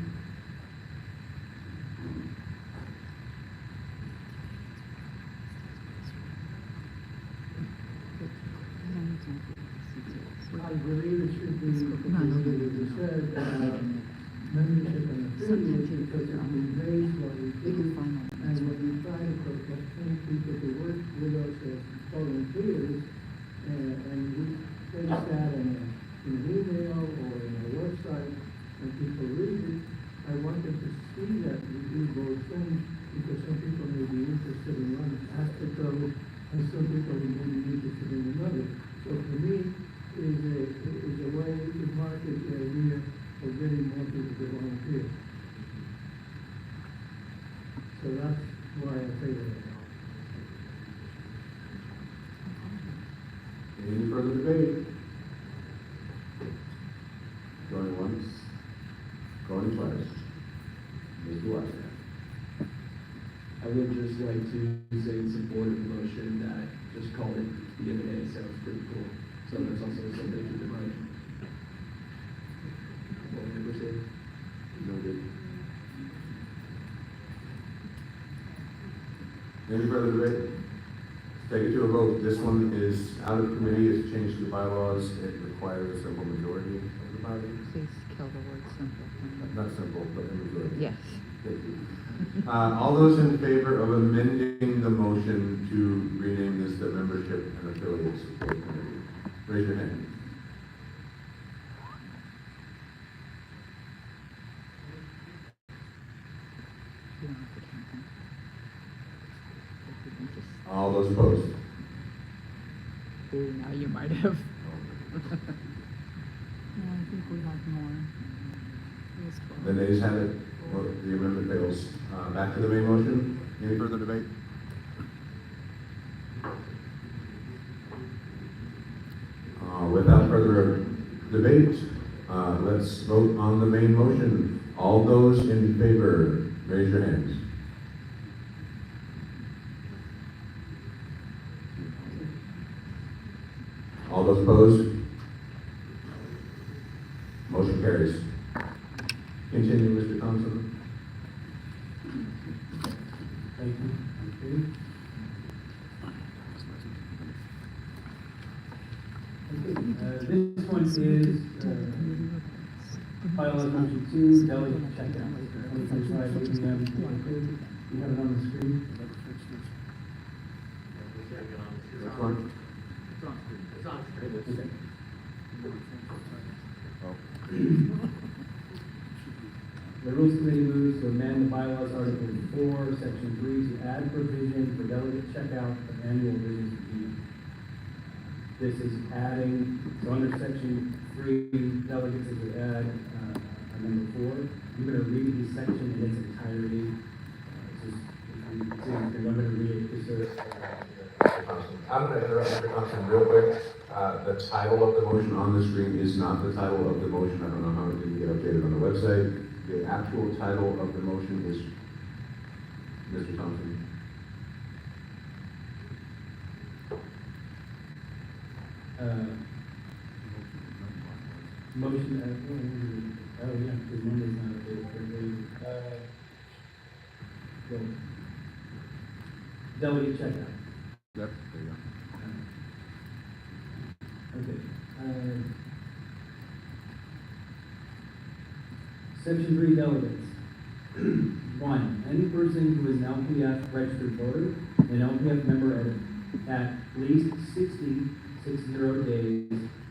I believe it should be, as you said, membership and affiliates, because it conveys what we do and what we try to protect people to work with us as volunteers, and we place that in an email or in a website, and people read it. I want them to see that we do both things, because some people may be interested in one aspect of it, and some people may be interested in another. So for me, is a way to market the idea of getting more people to volunteer. So that's why I say that. Any further debate? Going once, going twice. Mr. Wozniak. I would just like to say in support of the motion that just call it the M&A sounds pretty cool. So that's also something to keep in mind. Well, members say, Noted. Any further debate? Take it to a vote. This one is out of committee, it's changed to the bylaws, it requires a simple majority of the body. Please kill the word simple. Not simple, but a majority. Yes. Thank you. All those in favor of amending the motion to rename this the membership and affiliates support committee, raise your hand. You don't have to count them. You can just, All those opposed? ooh, now you might have. No, I think we have more. It was 12. The nays have it, or the amendment fails. Back to the main motion. Any further debate? Without further debate, let's vote on the main motion. All those in favor, raise your hands. All those opposed? Motion carries. Continue, Mr. Thompson. Thank you. This one is, bylaws motion 2, delegate checkout, 2025 ABM. You have it on the screen? Which one? Okay. The Rules Committee moves to amend the bylaws Article 4, Section 3, to add provision for delegate checkout of annual business review. This is adding, so under Section 3, delegates is to add number 4. I'm going to read this section in its entirety. I'm going to read it just so I'm going to interrupt Mr. Thompson real quick. The title of the motion on the screen is not the title of the motion. I don't know how it didn't get updated on the website. The actual title of the motion is, Mr. Thompson. Motion, oh yeah, because Monday's not updated correctly. Delegate checkout. Yep, there you go. Okay. Section 3 delegates. 1. Any person who is an LPF registered voter, an LPF member at least 60 days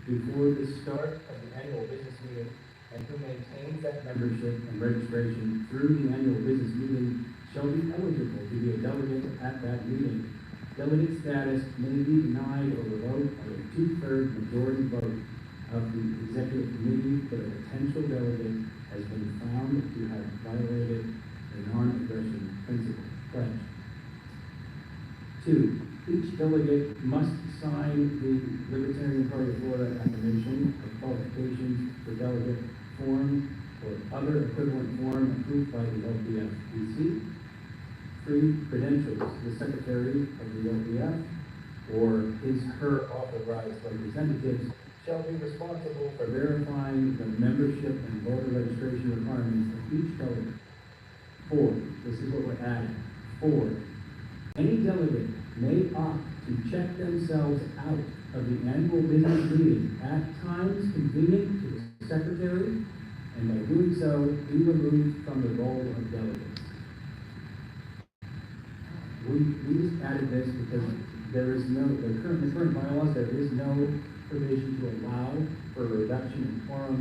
before the start of the annual business meeting, and who maintains that membership and registration through the annual business meeting shall be eligible to be a delegate at that meeting. Delegate status may be denied or revoked by a 2/3 majority vote of the executive committee that a potential delegate has been found to have violated the non-aggression principle pledge. 2. Each delegate must sign the Libertarian Party of Florida affirmation of qualifications for delegate form or other equivalent form approved by the LPF-PC. 3. Credentials. The Secretary of the LPF or his/her authorized representatives shall be responsible for verifying the membership and voter registration requirements of each delegate. 4. This is what we're adding. 4. Any delegate may opt to check themselves out of the annual business meeting at times convenient to the secretary, and by doing so, be removed from the role of delegates. We just added this because there is no, the current bylaws, there is no provision to allow for a reduction in quorum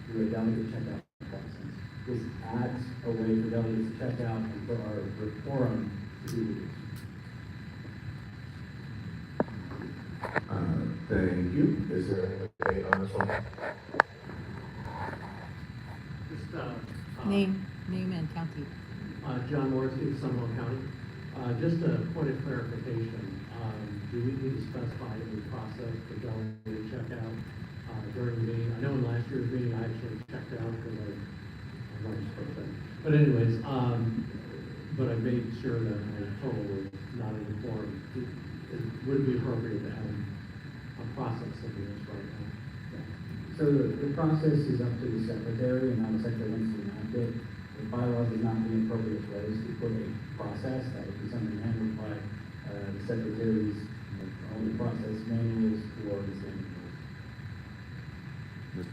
through a delegate checkout process. This adds a way for delegates to check out and for our quorum to be reduced. Thank you. Is there any debate on this one? Just, Name and county. John Morrissey, Seminole County. Just a point of clarification, do we need to specify any process for delegate checkout during the meeting? I know in last year's meeting, I actually checked out because I wasn't supposed to. But anyways, but I made sure that my total was not in the form. It would be appropriate to have a process of this right now. So the process is up to the secretary, and how the secretary wants to enact it. The bylaws is not the appropriate place to put a process. That would be something handled by the secretary's own process manuals or the standing rules.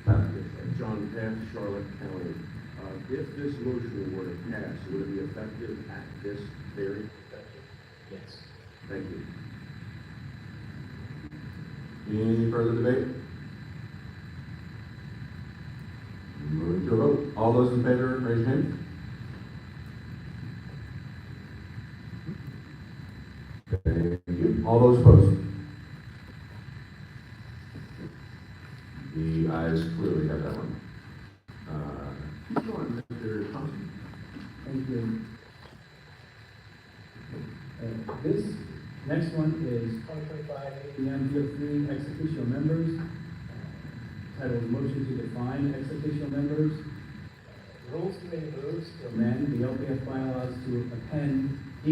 John Path, Charlotte County. If this motion were to pass, would it be effective at this very? Yes. Thank you. Any further debate? Moving to a vote. All those in favor, raise your hand. Thank you. All those opposed? The ayes clearly have that one. Go on, Mr. Thompson. Thank you. This next one is 2025 ABM DO3 ex officio members. Titled Motion to Define Ex Officio Members. The Rules Committee moves to amend the LPF bylaws to append D.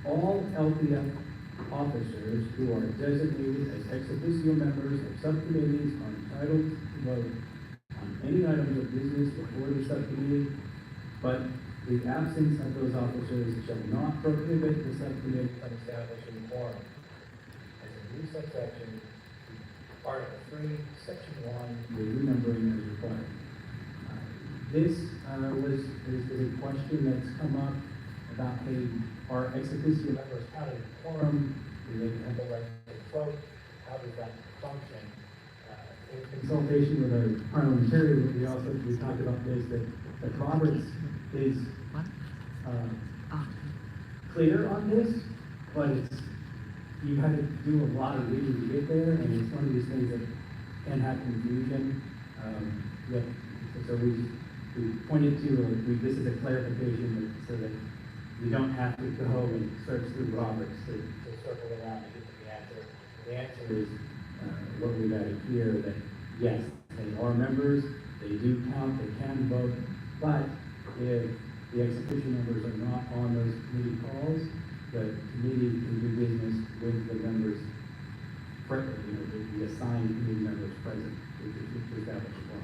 All LPF officers who are designated as ex officio members of subcommittees are entitled to vote on any items of business before the subcommittee, but the absence of those officers shall not prohibit the subcommittee from establishing quorum. As a new subsection, Article 3, Section 1, the renumbering is required. This is a question that's come up about, hey, are ex officio members counted in quorum? Do they have the right to vote? How does that function? In consultation with our parliamentarian, we talked about this, that Roberts is clear on this, but you had to do a lot of reading to get there, and it's one of these things that can have confusion. So we pointed to, this is a clarification so that you don't have to go and search through Roberts to circle around and get to the answer. The answer is what we've added here, that yes, they are members, they do count, they can vote, but if the ex officio members are not on those committee calls, the committee can do business with the members, the assigned committee members present, which is established for.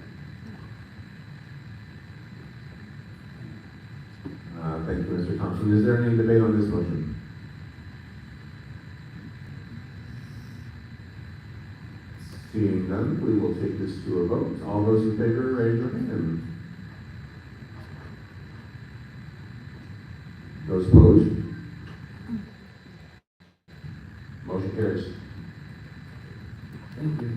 Thank you, Mr. Thompson. Is there any debate on this motion? Seeing none, we will take this to a vote. All those in favor, raise your hand. Those opposed? Motion carries. Thank you.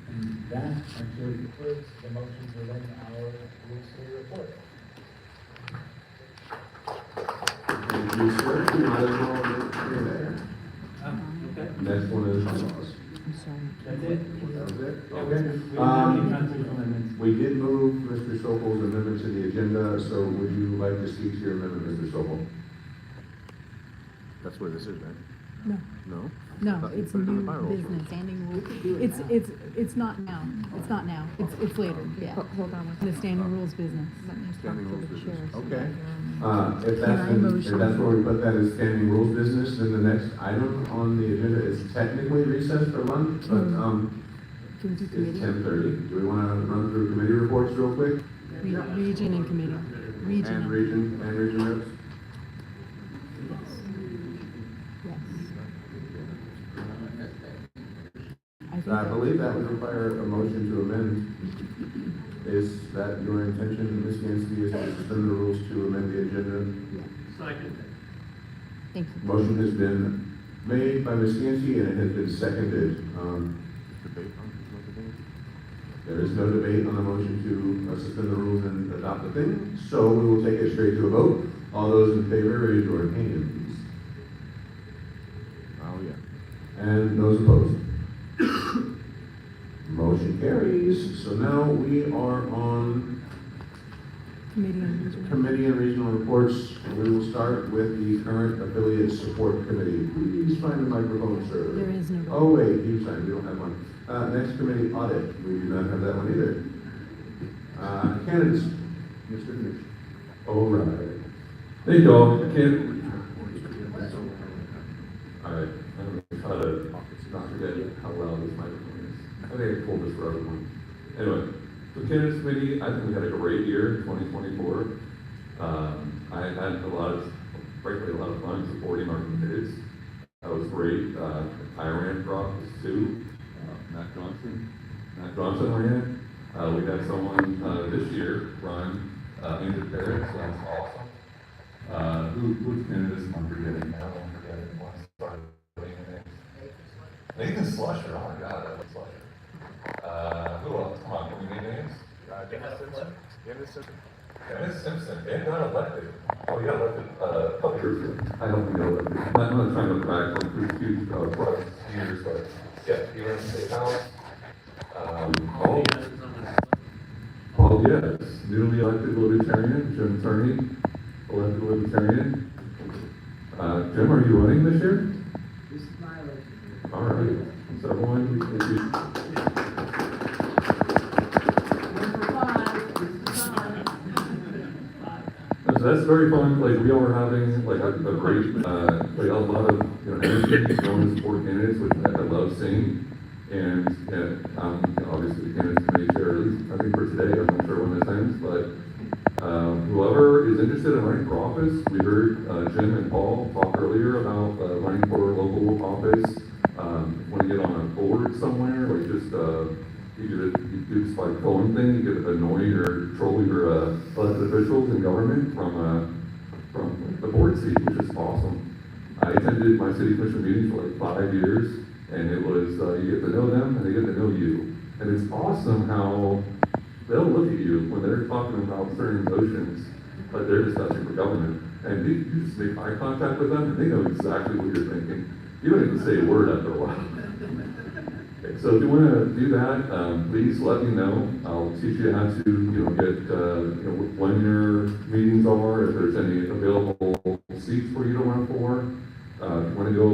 And that actually concludes the motions within our rules committee report. Thank you, sir. You might as well stay there. Okay. Next one is bylaws. I'm sorry. That's it? That was it? Yeah, Okay. We did move Mr. Stokel's amendment to the agenda, so would you like to speak to your amendment, Mr. Stokel? That's where this is, right? No. No? No, it's new business. Standing rules. It's not now. It's not now. It's later. Yeah. Hold on. The standing rules business. Let me talk to the chair. Okay. Can If I motion? that's where we put that as standing rules business, then the next item on the agenda is technically recessed for lunch, but, Can we do it's committee? 10:30. Do we want to run through committee reports real quick? Region and committee. Region. And region reps? I believe that would require a motion to amend. Is that your intention, Ms. Gansky, is to suspend the rules to amend the agenda? Second. Thank you. Motion has been made by Ms. Gansky and it has been seconded. There is no debate on the motion to suspend the rules and adopt the thing, so we will take it straight to a vote. All those in favor, raise your hand, please. Oh, yeah. And those opposed? Motion carries. So now we are on committee and regional reports. We will start with the current affiliate support committee. Please find the microphone, sir. There is no. Oh, wait, you signed. We don't have one. Next committee, audit. We do not have that one either. Candidates, Mr. Commissioner. All right. Thank you all. All right. I'm going to try to not forget how loud this microphone is. I think I pulled this for everyone. Anyway, so candidates committee, I think we had a great year, 2024. I had frankly, a lot of fun supporting our candidates. That was great. I ran for office too. Matt Johnson ran. We had someone this year run, Andrew Barrett, so that's awesome. Which candidates am I forgetting? I don't forget it once I started doing names. Nathan Slusher, oh my god, I love Slusher. Who else? Come on, can we name names? Dennis Simpson. Dan got elected. Oh, he got elected a couple years ago. I don't think he got elected. I'm not trying to look back like these huge years, but yeah, he ran the state house. Paul Diaz, newly elected Libertarian, Jim Turney, elected Libertarian. Jim, are you running this year? This is my election. All right. So everyone, if you... So that's very fun. Like we all were having like a great, like a lot of energy going to support candidates, which I love seeing. And obviously the candidates committee chair, at least I think for today. I'm not sure when this ends, but whoever is interested in running for office, we heard Jim and Paul talk earlier about running for local office. Want to get you do this like phone thing, you get annoyed or troll your elected officials in government from the board seat, which is awesome. I attended my city commission meetings for like 5 years, and it was, you get to know them and they get to know you. And it's awesome how they'll look at you when they're talking about certain motions, like they're discussing for government, and you just make eye contact with them and they know exactly what you're thinking. You don't even say a word after a while. Okay, so if you want to do that, please let me know. I'll teach you how to, get, when your meetings are, if there's any available seats for you to run for. If you want to go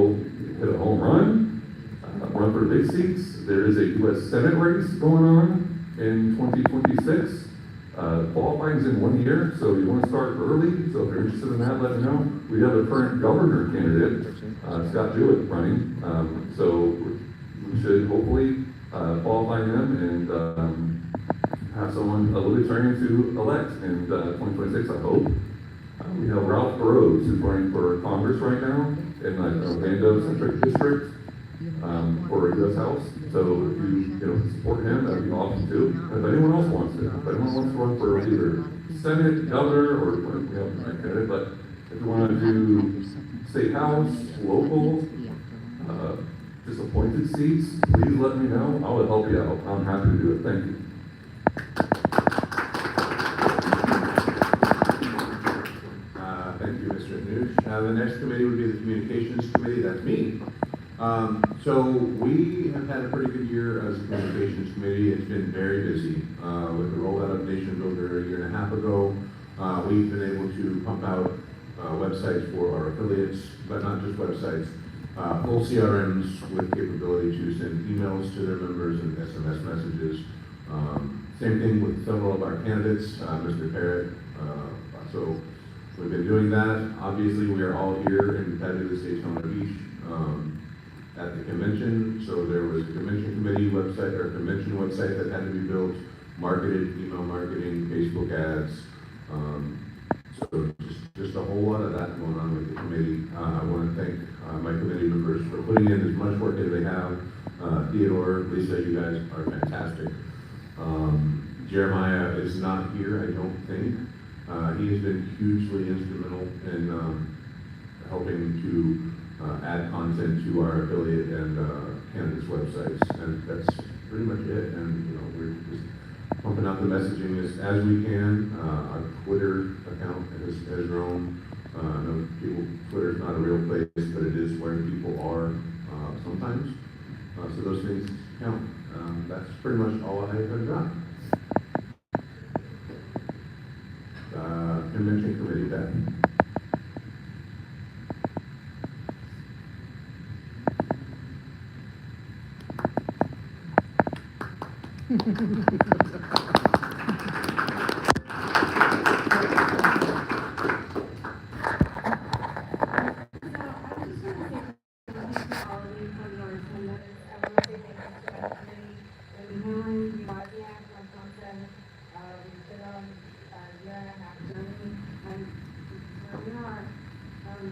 hit a home run for big seats, there is a U.S. Senate race going on in 2026. Qualifying's in 1 year, so you want to start early. So if you're interested in that, let me know. We have a current governor candidate, Scott Jewett, running. So we should hopefully qualify him and have someone, a Libertarian, to elect in 2026, I hope. We have Ralph Burrows, who's running for Congress right now in the Orlando Central District for U.S. House. So if you support him, that'd be awesome too. And if anyone else wants to, if anyone wants to run for either Senate, governor, or we have a candidate, but if you want to do state house, local, just appointed seats, please let me know. I will help you out. I'm happy to do it. Thank you. Thank you, Mr. Anush. The next committee would be the Communications Committee. That's me. So we have had a pretty good year as a Communications Committee. It's been very busy. With the rollout of Nation Builder a year and a half ago, we've been able to pump out websites for our affiliates, but not just websites, full CRMs with capability to send emails to their members and SMS messages. Same thing with several of our candidates, Mr. Parrott. So we've been doing that. Obviously, we are all here in fabulous Daytona Beach at the convention. So there was a convention committee website or convention website that had to be built, marketed, email marketing, Facebook ads. So just a whole lot of that going on with the committee. I want to thank my committee members for putting in as much work as they have. Theodore, Lisa, you guys are fantastic. Jeremiah is not here, I don't think. He has been hugely instrumental in helping to add content to our affiliate and candidates' websites, and that's pretty much it. And we're just pumping out the messaging as we can. Our Twitter account has grown. I know Twitter's not a real place, but it is where people are sometimes. So those things count. That's pretty much all I have got. Convention committee, Beth.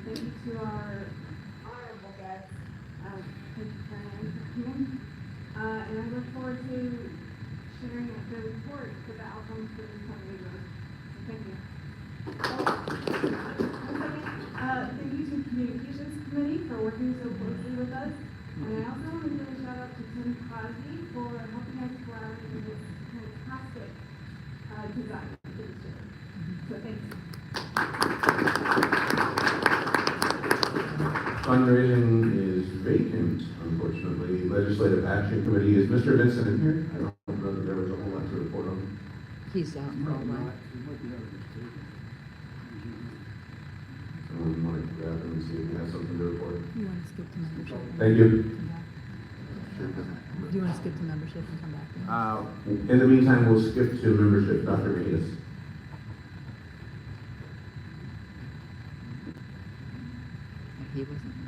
Thank you to our honorable guests. Thank you for coming. And I look forward to sharing the report for the outcomes for this coming year. Thank you. Thank you to the Communications Committee for working so closely with us. And I also want to give a shout out to Tim Crosby for helping us collaborate with this fantastic design for this year. So thanks. Fundraising is vacant, unfortunately. Legislative Action Committee, is Mr. Vincent in here? I don't know that there was a whole lot to report on. He's out in the hallway. Someone might grab him and see if he has something to report. You want to skip to membership? Thank you. Do you want to skip to membership and come back? In the meantime, we'll skip to membership. Dr. Mejias. He wasn't.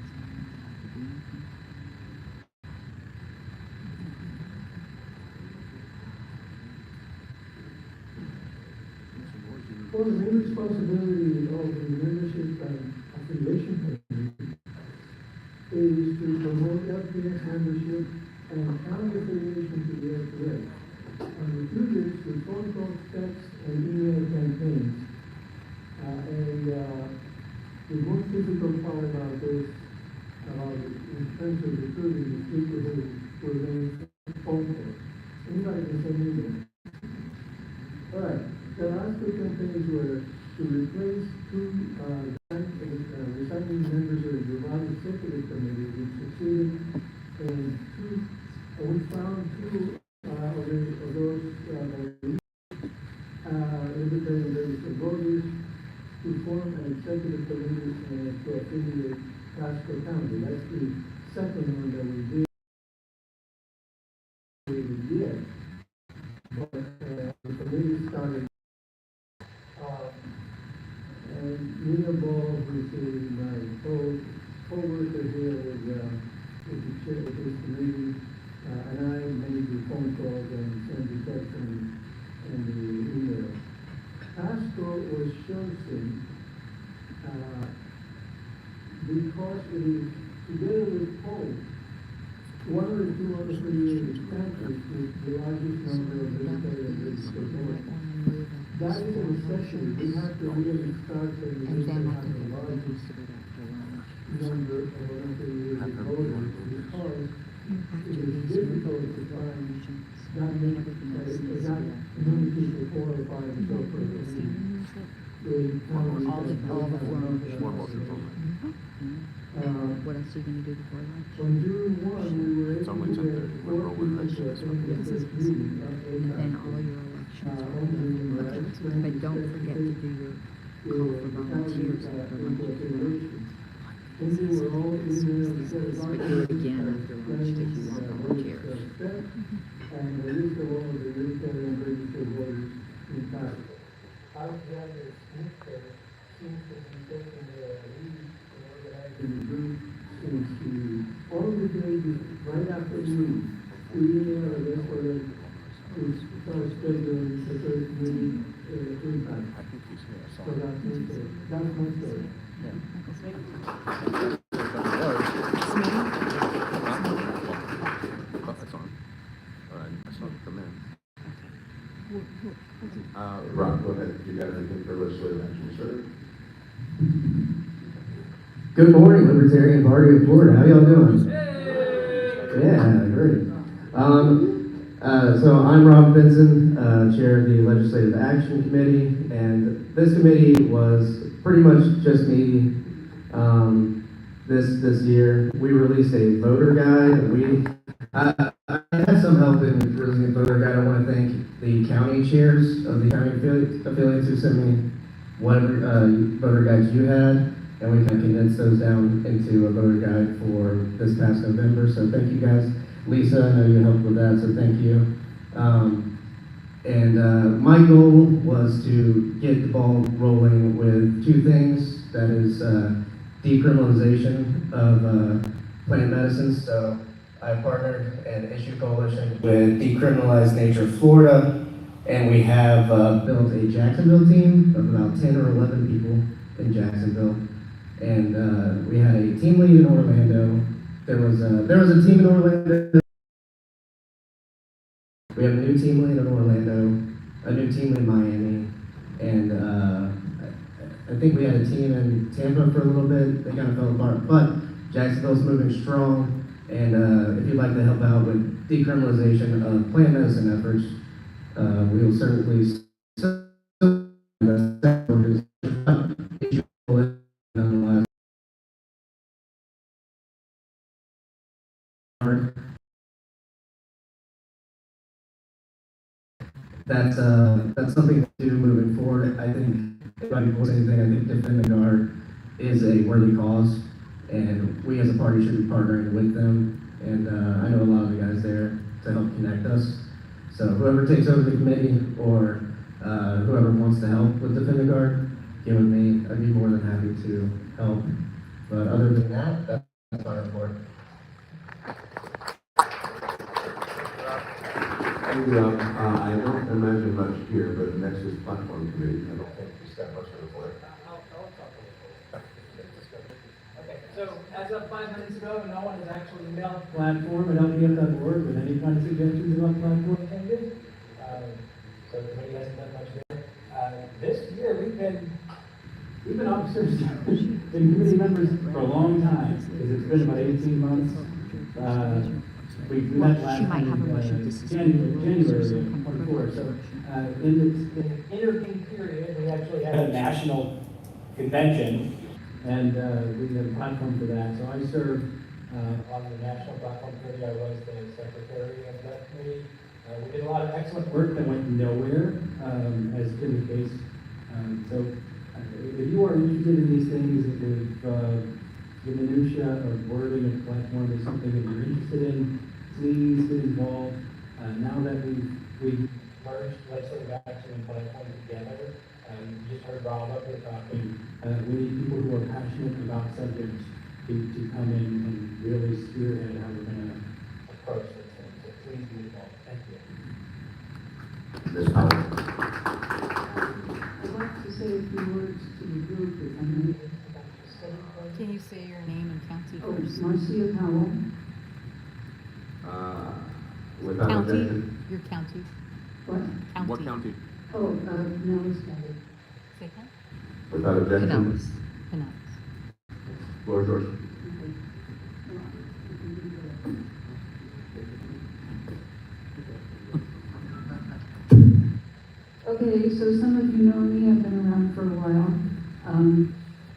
Well, the main responsibility of the membership and affiliation committee is to promote LPF membership and county affiliation to the LPF. through this, with phone calls, texts, and email campaigns. The most difficult part about this, in terms of recruiting, is people who were made phone calls. Anybody can send email. All right, the last two campaigns were to replace two recycling members of the July Executive Committee, which succeeded in two, we found two of those Libertarian registered voters to form an executive committee to affiliate Pasco County. That's the second one that we did yet. But the committee started. And Nina Ball, who's my co-worker here with the chair of this committee, and I made the phone calls and sent the text and the email. Pasco was chosen because it is, together with Poland, one of the two unaffiliated countries with the largest number of libertarian registered voters. That is a necessity. We have to really start saying we have the largest number of unaffiliated voters because it is difficult to find that many people qualify and so forth. What else are you gonna do before lunch? On June 1, we were able to get 4 people to attend the first meeting of And all your elections are over. But don't forget to do your call for volunteers after lunch. and we were all emailed But do it again after lunch if you want volunteers. and the list of all of the Libertarian registered voters in Pasco. Alexander Smith seems to be taking the lead in organizing the group since all of the pages right after we emailed a list for them to start scheduling the first meeting in Pasco. So that's my story. That's my story. That's on. All right, that's not the man. Rob, go ahead. You got anything for legislative action, sir? Good morning, Libertarian Party of Florida. How y'all doing? Yeah, great. So I'm Rob Benson, Chair of the Legislative Action Committee, and this committee was pretty much just me. This year, we released a voter guide. I had some help in releasing a voter guide. I want to thank the county chairs of the county affiliates who sent me whatever voter guides you had, and we kind of condensed those down into a voter guide for this past November. So thank you guys. Lisa, I know you helped with that, so thank you. My goal was to get the ball rolling with two things. That is decriminalization of plant medicines. So I partnered and issued coalition with Decriminalize Nature Florida, and we have built a Jacksonville team of about 10 or 11 people in Jacksonville. And we had a team lead in Orlando. There was a team in Orlando. We have a new team lead in Orlando, a new team in Miami, and I think we had a team in Tampa for a little bit. They kind of fell apart, but Jacksonville's moving strong. And if you'd like to help out with decriminalization of plant medicine efforts, we will certainly that's something to do moving forward. I think if I can say anything, I think Defend the Guard is a worthy cause, and we as a party should be partnering with them. And I know a lot of the guys there to help connect us. So whoever takes over the committee or whoever wants to help with Defend the Guard, get with me. I'd be more than happy to help. But other than that, that's my report. Thank you, Rob. I don't imagine much here, but next is Platform Committee. I don't think he's got much of a report. Okay, so as of 5 minutes ago, no one has actually emailed platform at LPF.org with any kind of suggestions about platform changes. We've been officers, been committee members for a long time, because it's been about 18 months. We met last She might have a time, motion, this is. January of 24, so, in the intervening period, we actually had a national convention, and, we had a platform for that, so I served, on the national platform committee. I was the secretary of that committee. We did a lot of excellent work that went nowhere, as been the case. So, if you are interested in these things, if the minutia of wording a platform is something that you're interested in, please get involved. Now that we've merged legislative action and platform together, you just heard Rob up there talking, we need people who are passionate about subjects to come in and really spearhead how we're going to approach this thing. So please be involved. Thank you. Ms. Powell. I'd like to say a few words to the group, if I may. Can you say your name and county Oh, first? Marcia Powell. Without County, objection. your county. What? County. What county? Oh, Nellis County. Say that? Without objection. Pinellas. Floor is yours. Okay, so some of you know me, I've been around for a while.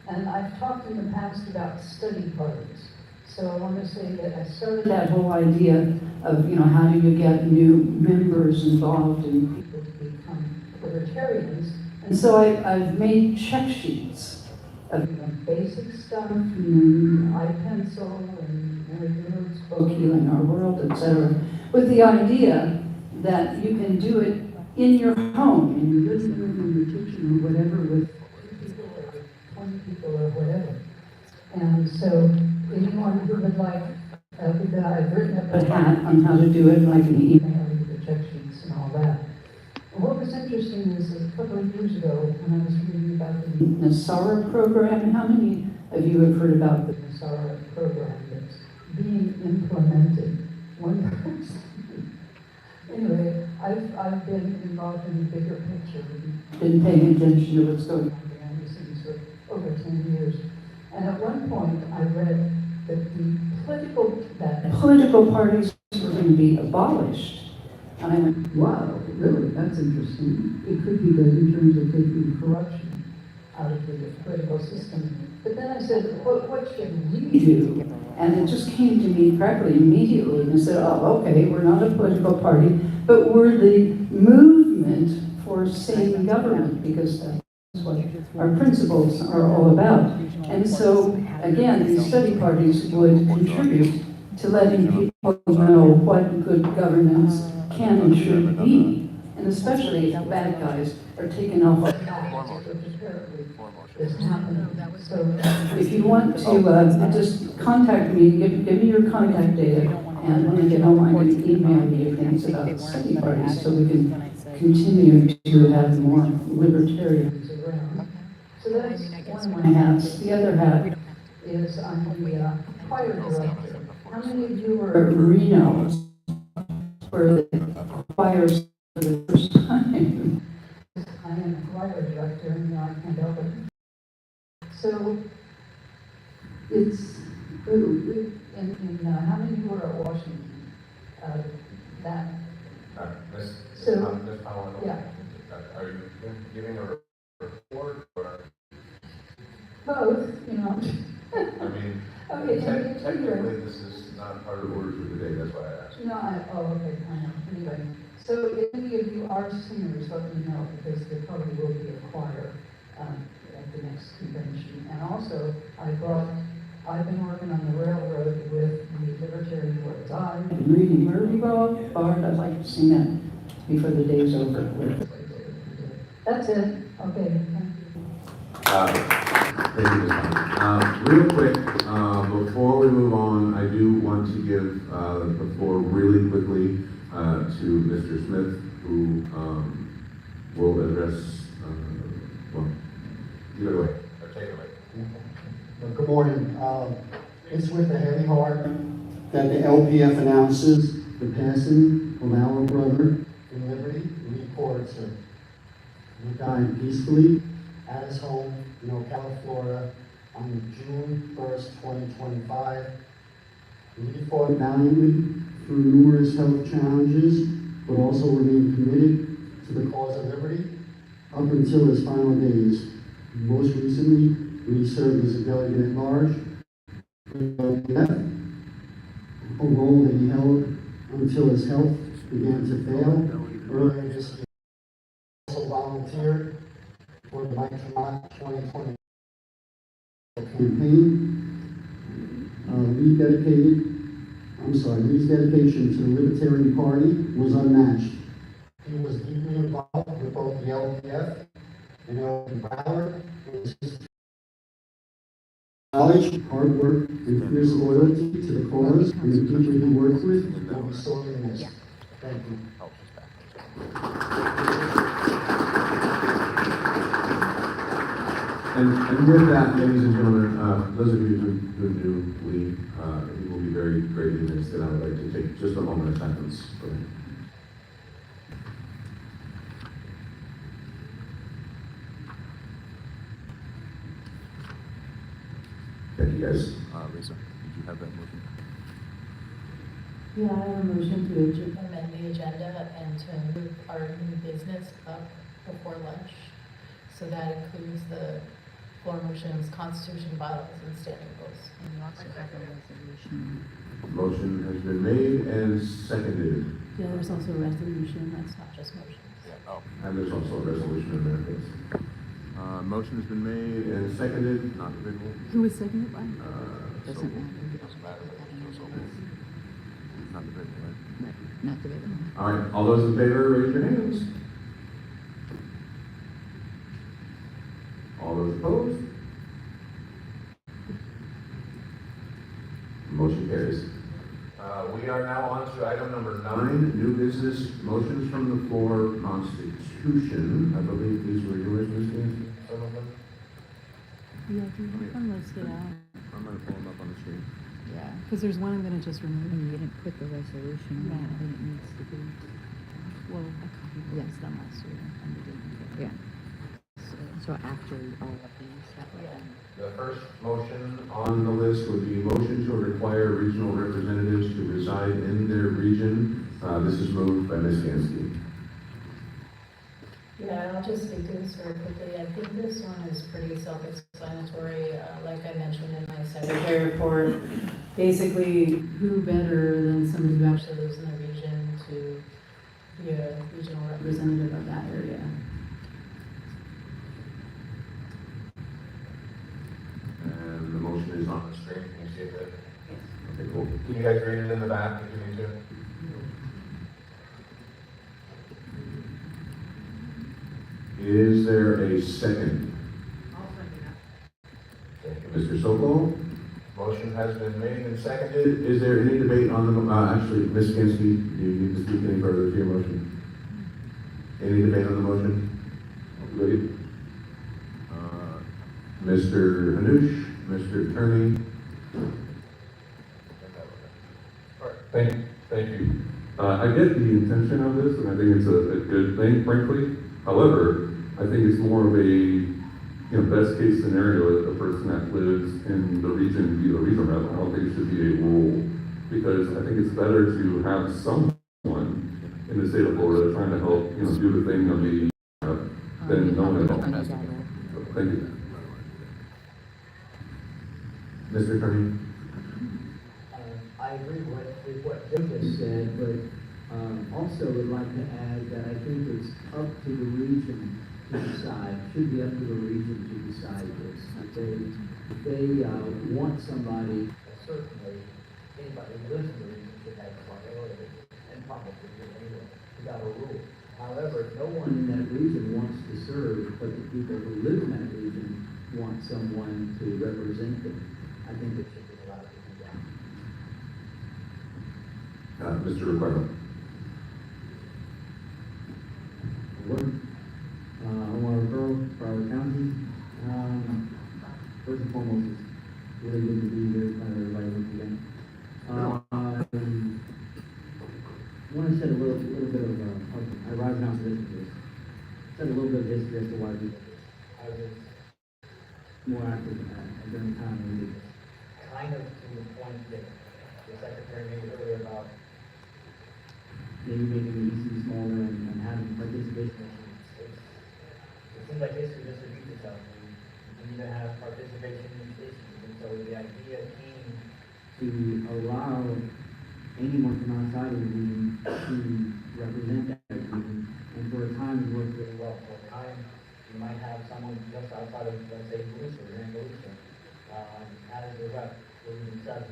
And I've talked in the past about study parties. So I want to say that I started that whole idea of, how do you get new members involved and people to become libertarians. And so I've made check sheets of basic stuff, iPencil and Mary Lord's book, Healing Our World, etc., with the idea that you can do it in your home, in your living room, in your kitchen, or whatever, with 2 people or 20 people or whatever. And so anyone who would like, I've written up a hat on how to do it, and I can email you the check sheets and all that. And what was interesting is that a couple of years ago, when I was reading about the NASARA program, how many of you have heard about the NASARA program that's being implemented? One person. Anyway, I've been involved in the bigger picture, been paying attention to what's going on behind the scenes for over 10 years. And at one point, I read that political parties were going to be abolished. And I went, wow, really, that's interesting. It could be good in terms of taking corruption out of the political system. But then I said, what should we do? And it just came to me practically immediately. And I said, oh, okay, we're not a political party, but we're the movement for sane government, because that's what our principles are all about. And so, again, these study parties would contribute to letting people know what good governance can and should be, and especially if bad guys are taken off our backs, which apparently is happening. So if you want to just contact me, give me your contact data, and when I get home, I'm going to email you things about study parties so we can continue to have more libertarians around. So that's one of my hats. The other hat is I'm the choir director. How many of you are Reno? For the choirs for the first time. I am a choir director, and I can't help it. So it's how many of you are at Washington? That. So yeah. Are you giving a report or? Both, I mean, okay, technically, this is not part of the orders of the day, that's why I asked. Okay, I know. Anyway, so if any of you are singers, let me know, because there probably will be a choir at the next convention. And also, I've been working on the railroad with the Libertarian Words. I've been reading Murphy Bard. I'd like to sing that before the day's over. That's it. Okay, thank you. Thank you, Ms. Bond. Real quick, before we move on, I do want to give the floor really quickly to Mr. Smith, who will address, give it away, or take it away. Well, good morning. It's with a heavy heart that the LPF announces the passing of our brother in liberty, Lee Porter, who died peacefully at his home in Ocala, Florida, on June 1st, 2025. He fought valiantly through numerous health challenges, but also remained committed to the cause of liberty up until his final days. Most recently, when he served as a delegate at large for the LPF, a role that he held until his health began to fail earlier this year. He also volunteered for the My Vermont 2020 campaign. Lee's dedication to the Libertarian Party was unmatched. He was deeply involved with both the LPF and Elton Broward. His knowledge, hard work, and fierce loyalty to the cause and the people he worked with will be sorely missed. Thank you. And with that, ladies and gentlemen, those of you who knew Lee, he will be very greatly missed, and I would like to take just a moment of silence for him. Thank you, guys. Lisa, did you have that motion? Yeah, I have a motion to amend the agenda and to move our new business up before lunch. So that includes the floor motions, constitution, bylaws, and standing rules. And you also have a resolution. Motion has been made and seconded. Yeah, there's also a resolution, that's not just motions. And there's also a resolution in there, yes. Motion has been made and seconded, not debatable. Who was seconded by? Doesn't matter. Doesn't matter. Not debatable, right? Not debatable. All right, all those in favor, raise your hands. All those opposed? Motion carries. We are now on to item number 9, new business, motions from the floor, constitution. I believe these were yours, Ms. Gaines, some of them? Yeah, do you want to list it out? I'm gonna pull them up on the screen. Yeah, because there's one I'm gonna just remove. And you didn't put the resolution in, No. and it needs to be. Well, a copy of what was done last year, and we didn't. Yeah. So after all of these, that would be. The first motion on the list would be motion to require regional representatives to reside in their region. This is moved by Ms. Gansky. Yeah, I'll just speak to this very quickly. I think this one is pretty self-explanatory. Like I mentioned in my secretary report, basically, who better than somebody who actually lives in the region to be a regional representative of that area? And the motion is on the screen. Can you see it there? Okay, cool. Can you guys read it in the back if you need to? Is there a second? I'll second that. Thank you, Mr. Sokol. Motion has been made and seconded. Is there any debate on the, actually, Ms. Gansky, do you need to speak any further to your motion? Any debate on the motion? Good. Mr. Hanush, Mr. Attorney. Thank you. I get the intention of this, and I think it's a good thing, frankly. However, I think it's more of a, best case scenario that the person that lives in the region be the regional rep. I don't think it should be a rule, because I think it's better to have someone in the state of Florida trying to help, do the thing of the than no one at all. So, thank you. Mr. Attorney. I agree with what Jim just said, but also would like to add that I think it's up to the region to decide, should be up to the region to decide this. If they want somebody, certainly anybody who lives in the region should have priority, and probably anyway, without a rule. However, if no one in that region wants to serve, but the people who live in that region want someone to represent them, I think it should be allowed to be done. Mr. Ricardo. I want to refer Broward County. First and foremost, it's really good to be here, kind of everybody once again. I want to set a little bit of, I rise now to this, set a little bit of history as to why we did this. I was more active during time of meeting. Kind of to the point that the secretary made earlier about Maybe making the EC smaller and having participation. it seems like history just repeats itself. We need to have participation in these issues, and so the idea came To allow anyone from outside of the region to represent that region, and for a time it worked really well. for a time, you might have someone just outside of, let's say, Volusia, Grand Volusia, as the rep, for Region 7,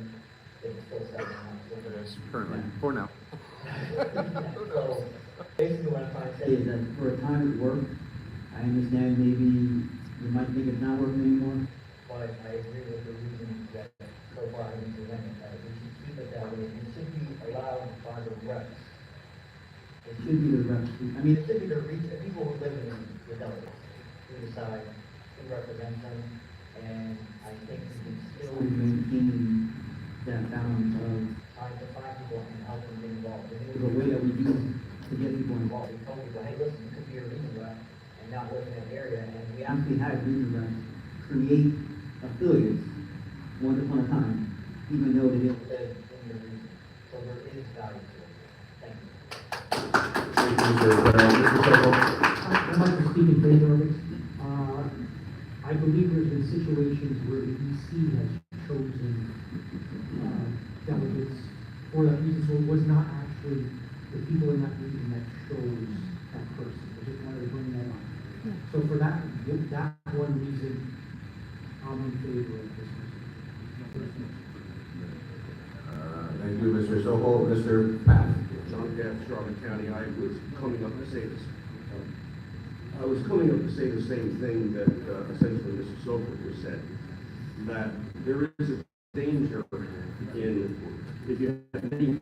it's still 7 now. It is currently, for now. So, basically what I'm trying to say Is that for a time it worked. I understand maybe you might think it's not working anymore. but I agree with the reason that so far I've been presenting, we should keep it that way, it should be allowed by the reps. It should be the reps. I mean, It should be the people who live in the delegates, who decide who represents them, and I think we can still to maintain that balance of try to find people and help them get involved. the way that we do to get people involved. We told people, hey, listen, you could be a region rep and not live in that area, and we We actually had region reps create affiliates once upon a time, even though they didn't. live in your region. So there is value to it. Thank you. Thank you, Mr. Sokol. I'd like to speak in favor of it. I believe there's been situations where the EC has chosen delegates for that reason, so it was not actually the people in that region that chose that person. I just wanted to bring that up. So for that one reason, I'm in favor of this person. Thank you, Mr. Sokol. Mr. Path. John Gaff, Charlotte County, I was coming up to say the same thing that essentially Mr. Sokol just said, that there is a danger in, if you have many